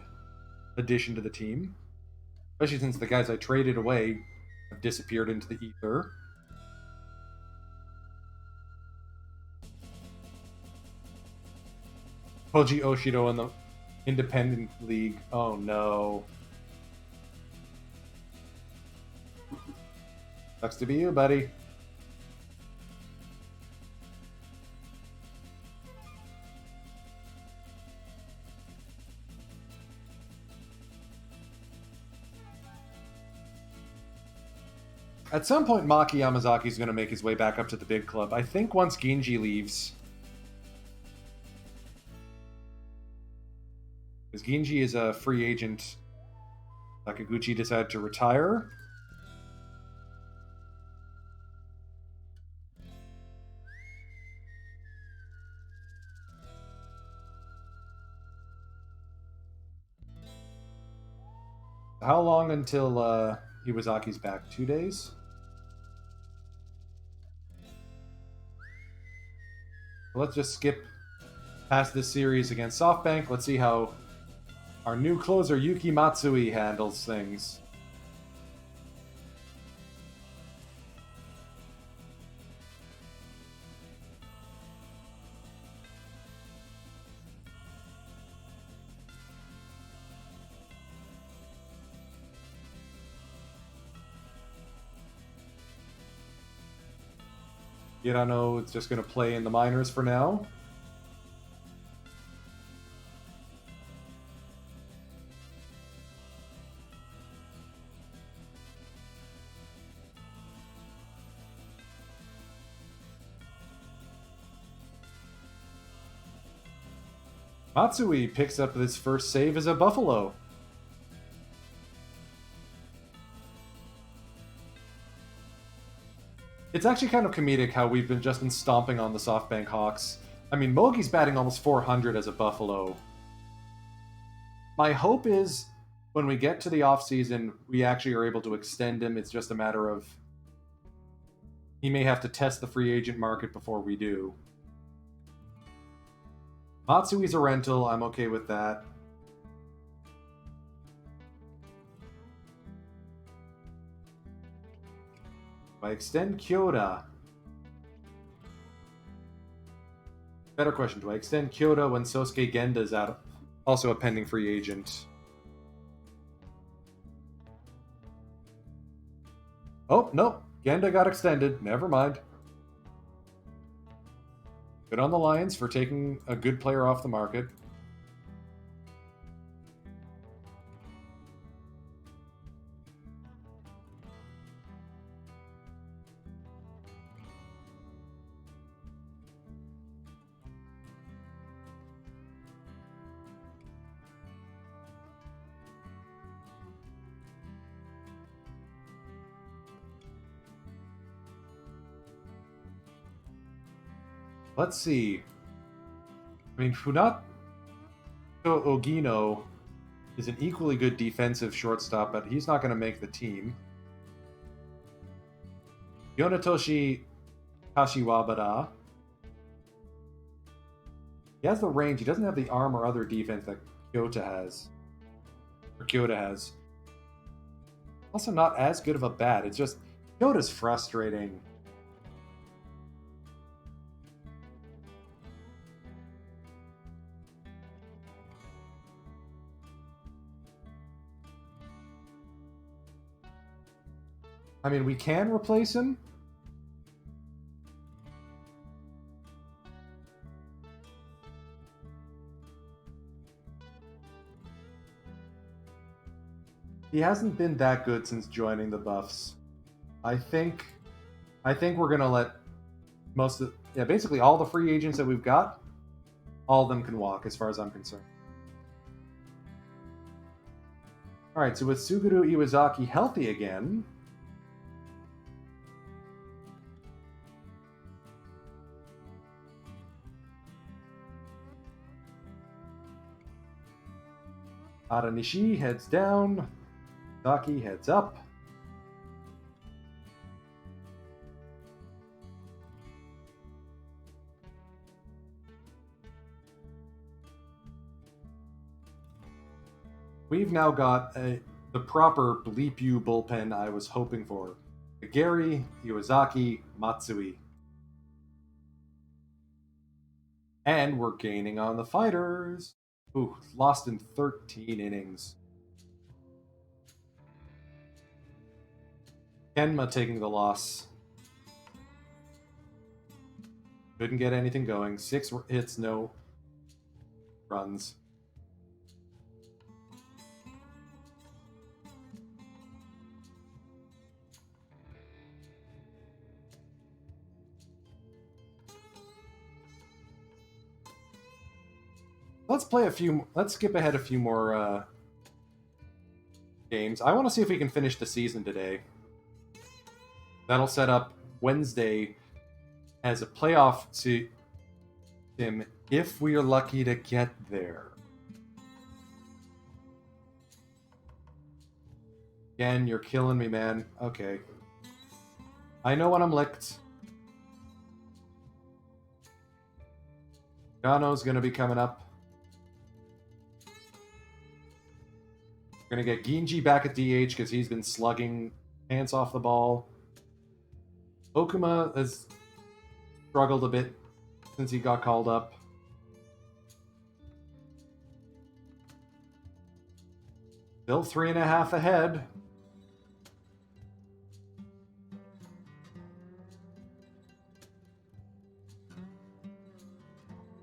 addition to the team. Especially since the guys I traded away have disappeared into the ether. Koji Oshido in the Independent League. Oh no. Sucks to be you, buddy. At some point, Maki Yamazaki is going to make his way back up to the big club. I think once Ginji leaves. Because Ginji is a free agent. Sakaguchi decided to retire. How long until Iwasaki's back? 2 days? Let's just skip past this series against SoftBank. Let's see how our new closer Yuki Matsui handles things. Hirano is just going to play in the minors for now. Matsui picks up his first save as a Buffalo. It's actually kind of comedic how we've just been stomping on the SoftBank Hawks. I mean, Mogi's batting almost 400 as a Buffalo. My hope is when we get to the offseason, we actually are able to extend him. It's just a matter of he may have to test the free agent market before we do. Matsui's a rental. I'm okay with that. If I extend Kyoda... Better question, do I extend Kyoda when Sosuke Genda's out, also a pending free agent? Oh, no. Genda got extended. Never mind. Good on the Lions for taking a good player off the market. Let's see. I mean, Funato Ogino is an equally good defensive shortstop, but he's not going to make the team. Yonatoshi Kashiwabara. He has the range. He doesn't have the arm or other defense that Kyoto has. Also not as good of a bat. It's just, Kyoto's frustrating. I mean, we can replace him. He hasn't been that good since joining the Buffs. I think we're gonna let Yeah, basically all the free agents that we've got, all of them can walk, as far as I'm concerned. All right, so with Suguru Iwazaki healthy again, Aranishi heads down, Zaki heads up. We've now got the proper Bleep You bullpen I was hoping for. Gary, Iwazaki, Matsui. And we're gaining on the fighters. Ooh, lost in 13 innings. Kenma taking the loss. Couldn't get anything going. 6 hits, no runs. Let's play a few. Let's skip ahead a few more games. I want to see if we can finish the season today. That'll set up Wednesday as a playoff sim if we are lucky to get there. Again, you're killing me, man. Okay. I know when I'm licked. Gano's gonna be coming up. We're gonna get Ginji back at DH because he's been slugging pants off the ball. Okuma has struggled a bit since he got called up. Still 3.5 ahead.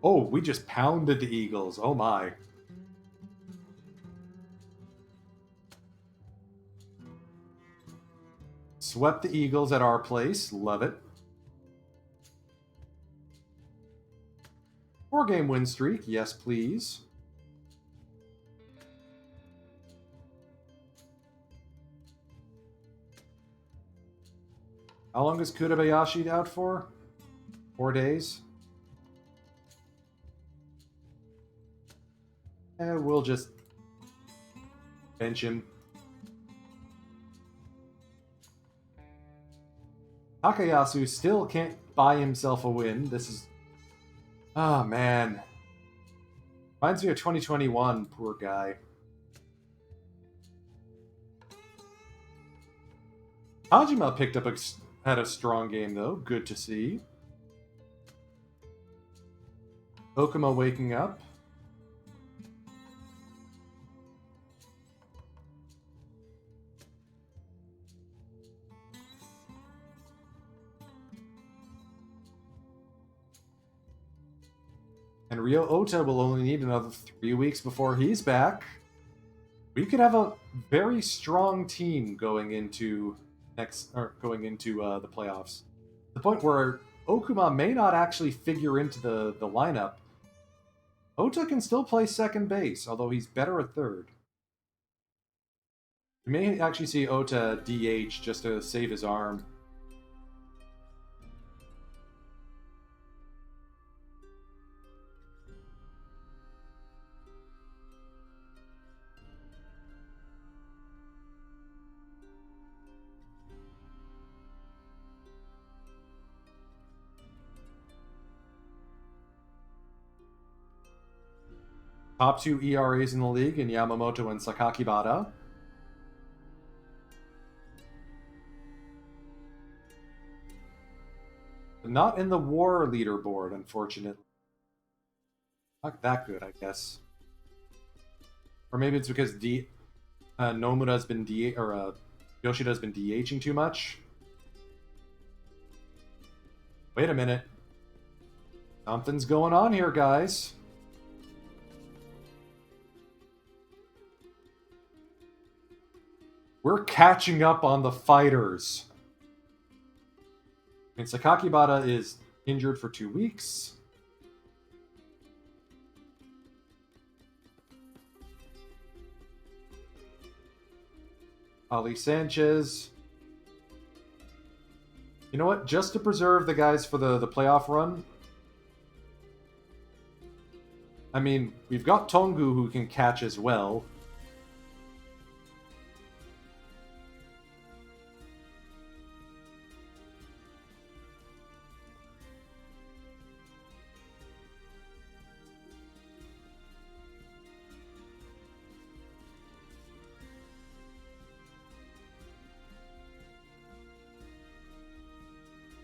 Oh, we just pounded the Eagles. Oh my. Swept the Eagles at our place. Love it. 4-game win streak. Yes, please. How long is Kurabayashi out for? 4 days? We'll just bench him. Takayasu still can't buy himself a win. This is... Oh, man. Reminds me of 2021, poor guy. Hajima picked up had a strong game, though. Good to see. Okuma waking up. And Ryo Ota will only need another 3 weeks before he's back. We could have a very strong team going into the playoffs. The point where Okuma may not actually figure into the lineup. Ota can still play second base, although he's better at third. We may actually see Ota DH just to save his arm. Top 2 ERAs in the league in Yamamoto and Sakakibara. But not in the WAR leaderboard, unfortunately. Not that good, I guess. Or maybe it's because Nomura's been Yoshida's been DHing too much. Wait a minute. Something's going on here, guys. We're catching up on the fighters. I mean, Sakakibara is injured for 2 weeks. Ali Sanchez. You know what? Just to preserve the guys for the playoff run. I mean, we've got Tongu who can catch as well.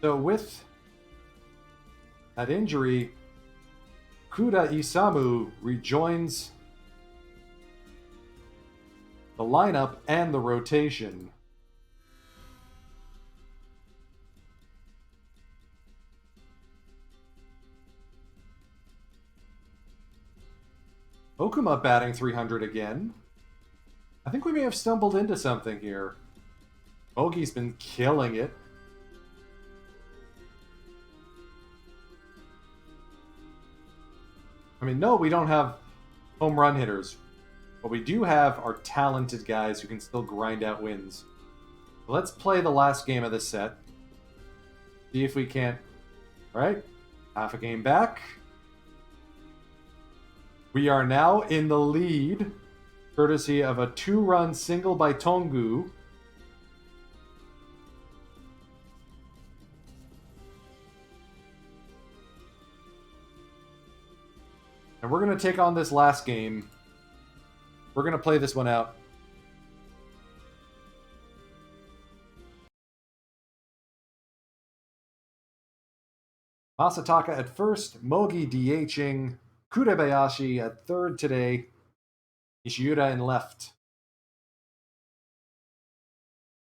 So with that injury, Kuda Isamu rejoins the lineup and the rotation. Okuma batting 300 again. I think we may have stumbled into something here. Mogi's been killing it. I mean, no, we don't have home run hitters. What we do have are talented guys who can still grind out wins. Let's play the last game of this set. See if we can't... Right? Half a game back. We are now in the lead, courtesy of a 2-run single by Tongu. And we're going to take on this last game. We're going to play this one out. Masataka at first, Mogi DHing, Kurebayashi at third today, Nishiura in left.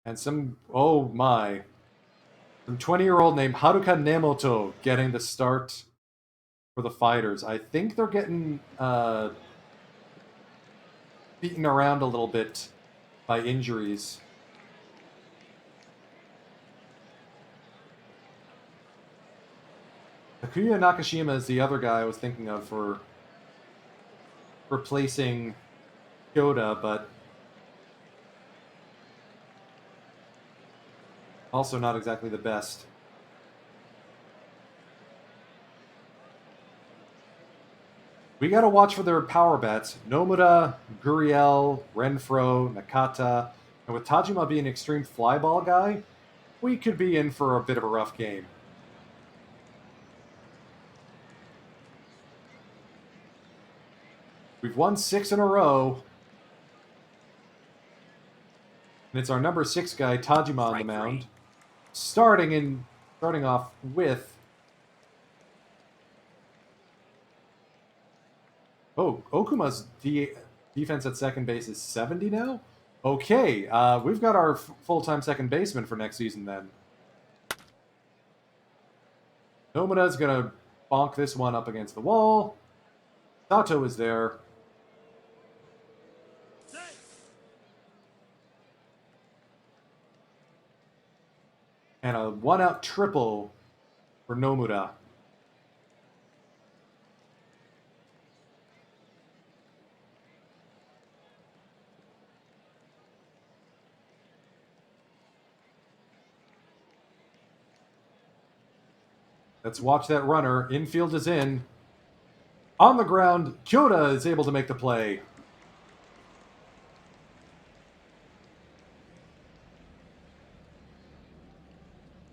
And some 20-year-old named Haruka Nemoto getting the start for the fighters. I think they're getting beaten around a little bit by injuries. Takuya Nakashima is the other guy I was thinking of for replacing Kyoda, but also not exactly the best. We gotta watch for their power bats. Nomura, Guriel, Renfro, Nakata, and with Tajima being an extreme fly ball guy, we could be in for a bit of a rough game. We've won 6 in a row. And it's our number 6 guy, Tajima, on the mound. Starting off with... Oh, Okuma's defense at second base is 70 now? Okay, we've got our full-time second baseman for next season then. Nomura's going to bonk this one up against the wall. Sato is there. And a one-out triple for Nomura. Let's watch that runner. Infield is in. On the ground, Kyoda is able to make the play.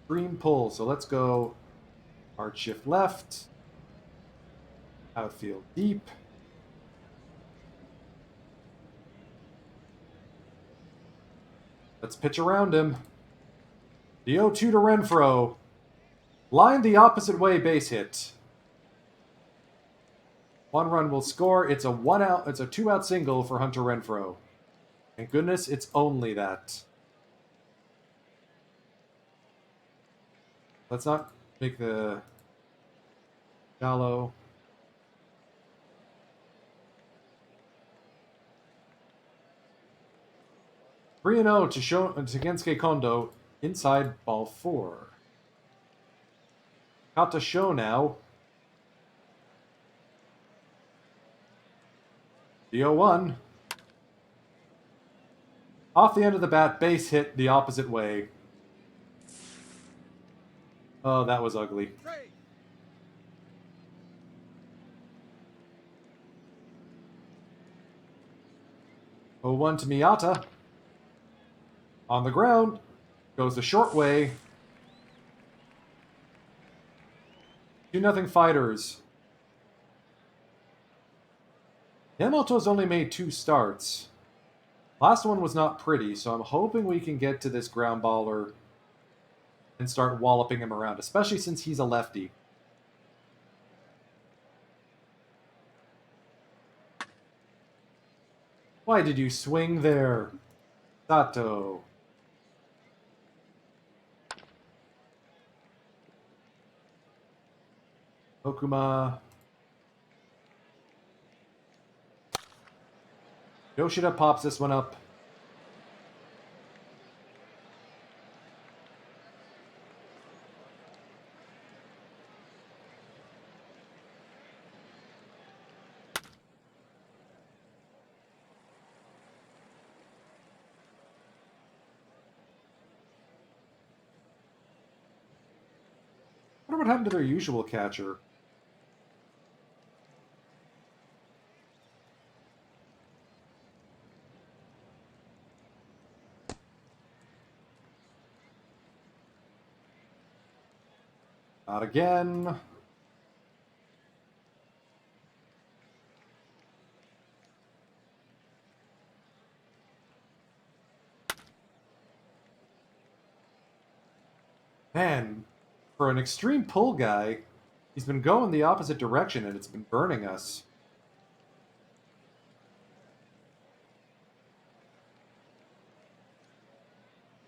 Green pull, so let's go hard shift left. Outfield deep. Let's pitch around him. The 0-2 to Renfro. Line the opposite way, base hit. 1 run will score. It's a 2-out single for Hunter Renfro. Thank goodness it's only that. Let's not make the shallow. Three 0 to Gensuke Kondo inside ball 4. Got to show now. The 0-1. Off the end of the bat, base hit the opposite way. Oh, that was ugly. Trade. 0-1 to Miyata. On the ground. Goes the short way. 2-0 Fighters. Yamamoto's only made 2 starts. Last one was not pretty, so I'm hoping we can get to this ground baller and start walloping him around, especially since he's a lefty. Why did you swing there, Sato? Okuma. Yoshida pops this one up. I wonder what happened to their usual catcher. Not again. Man, for an extreme pull guy, he's been going the opposite direction and it's been burning us.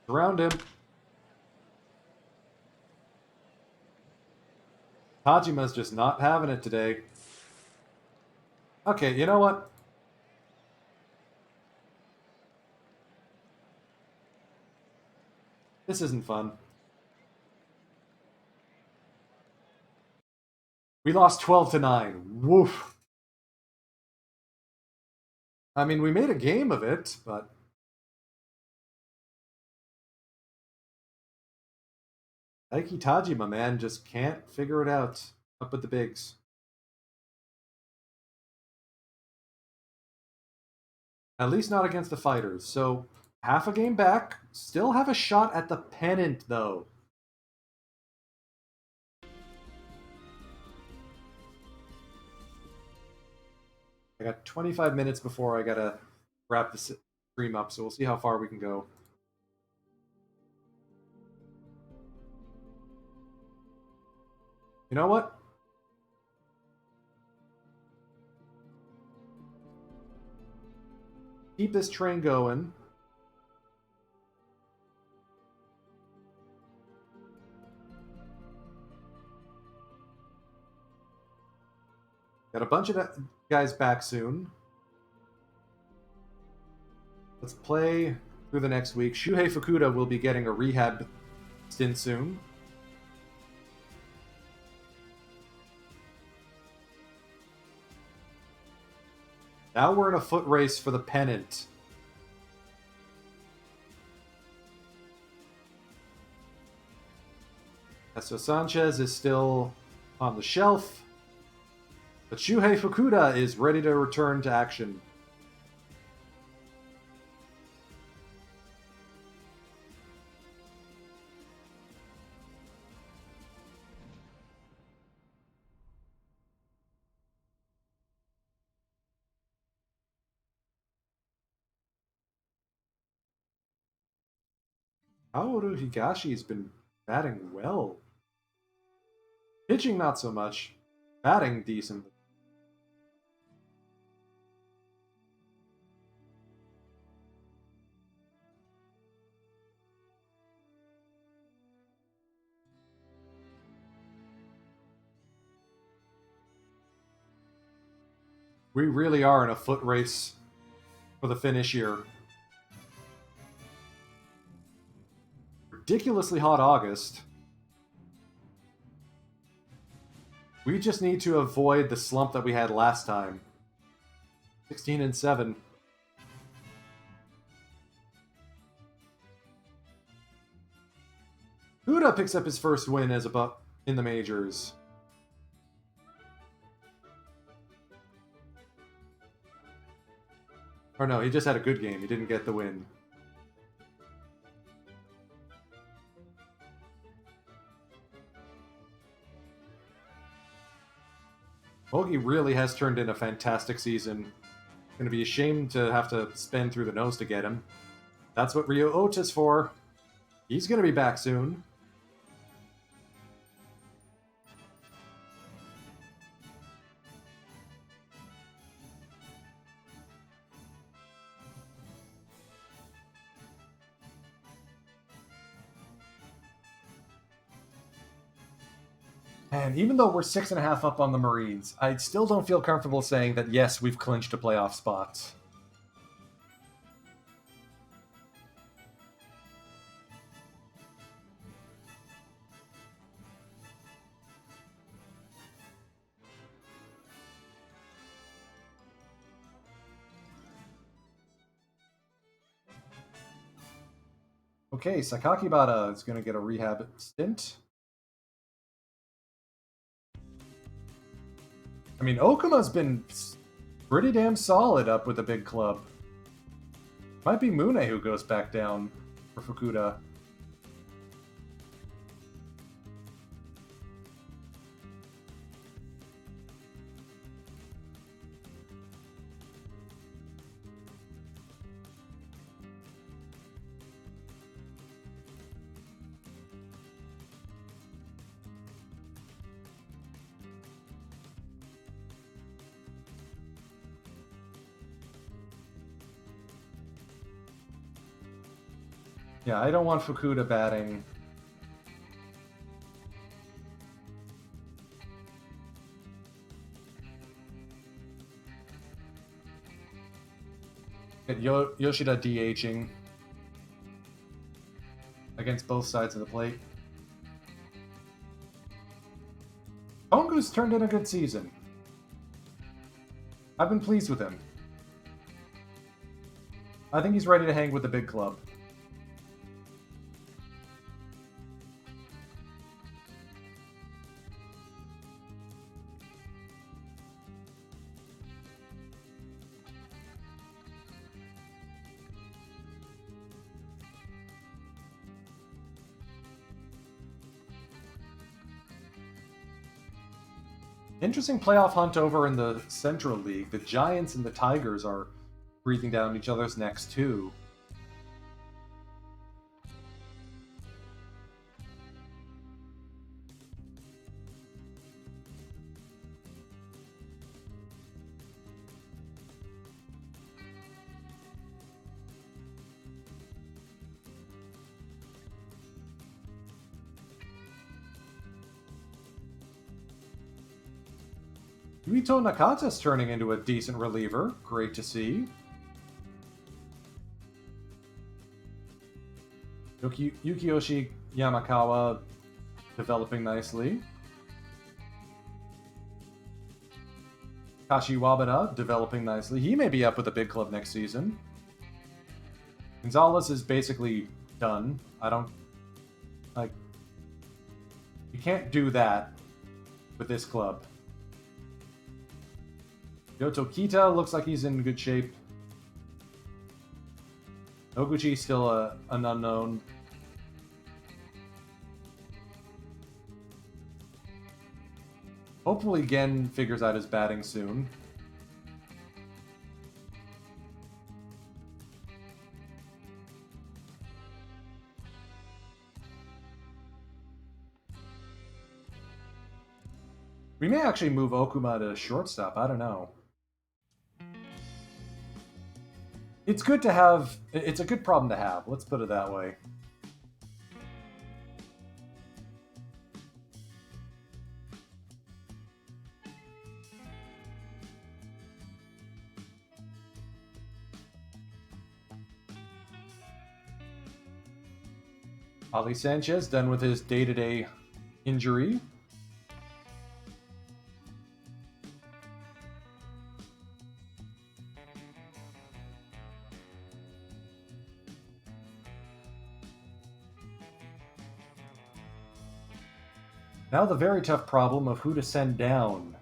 Around him. Tajima's just not having it today. Okay, you know what? This isn't fun. We lost 12-9. Woof. I mean, we made a game of it, but Taiki Tajima, man, just can't figure it out up at the bigs. At least not against the Fighters. So, half a game back. Still have a shot at the pennant, though. I got 25 minutes before I gotta wrap the stream up, so we'll see how far we can go. You know what? Keep this train going. Got a bunch of guys back soon. Let's play through the next week. Shuhei Fukuda will be getting a rehab stint soon. Now we're in a foot race for the pennant. So Sanchez is still on the shelf. But Shuhei Fukuda is ready to return to action. Kaoru Higashi's been batting well. Pitching not so much. Batting decent. We really are in a foot race for the finish here. Ridiculously hot August. We just need to avoid the slump that we had last time. 16-7. Huda picks up his first win as a buck in the majors. Or no, he just had a good game. He didn't get the win. Hoagie really has turned in a fantastic season. Going to be a shame to have to spin through the nose to get him. That's what Rio Ota's for. He's going to be back soon. And even though we're 6.5 up on the Marines, I still don't feel comfortable saying that, yes, we've clinched a playoff spot. Okay, Sakakibara is going to get a rehab stint. I mean, Okuma's been pretty damn solid up with the big club. Might be Mune who goes back down for Fukuda. Yeah, I don't want Fukuda batting. Get Yoshida DHing against both sides of the plate. Hongu's turned in a good season. I've been pleased with him. I think he's ready to hang with the big club. Interesting playoff hunt over in the Central League. The Giants and the Tigers are breathing down each other's necks too. Yuito Nakata's turning into a decent reliever. Great to see. Yukiyoshi Yamakawa developing nicely. Kashi Wabada developing nicely. He may be up with the big club next season. Gonzalez is basically done. I don't... like... You can't do that with this club. Yoto Kita looks like he's in good shape. Noguchi still an unknown. Hopefully Gen figures out his batting soon. We may actually move Okuma to shortstop, I don't know. It's good to have... It's a good problem to have, let's put it that way. Ali Sanchez done with his day-to-day injury. Now the very tough problem of who to send down.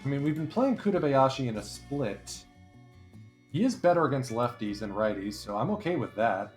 I mean, we've been playing Kutabayashi in a split. He is better against lefties than righties, so I'm okay with that.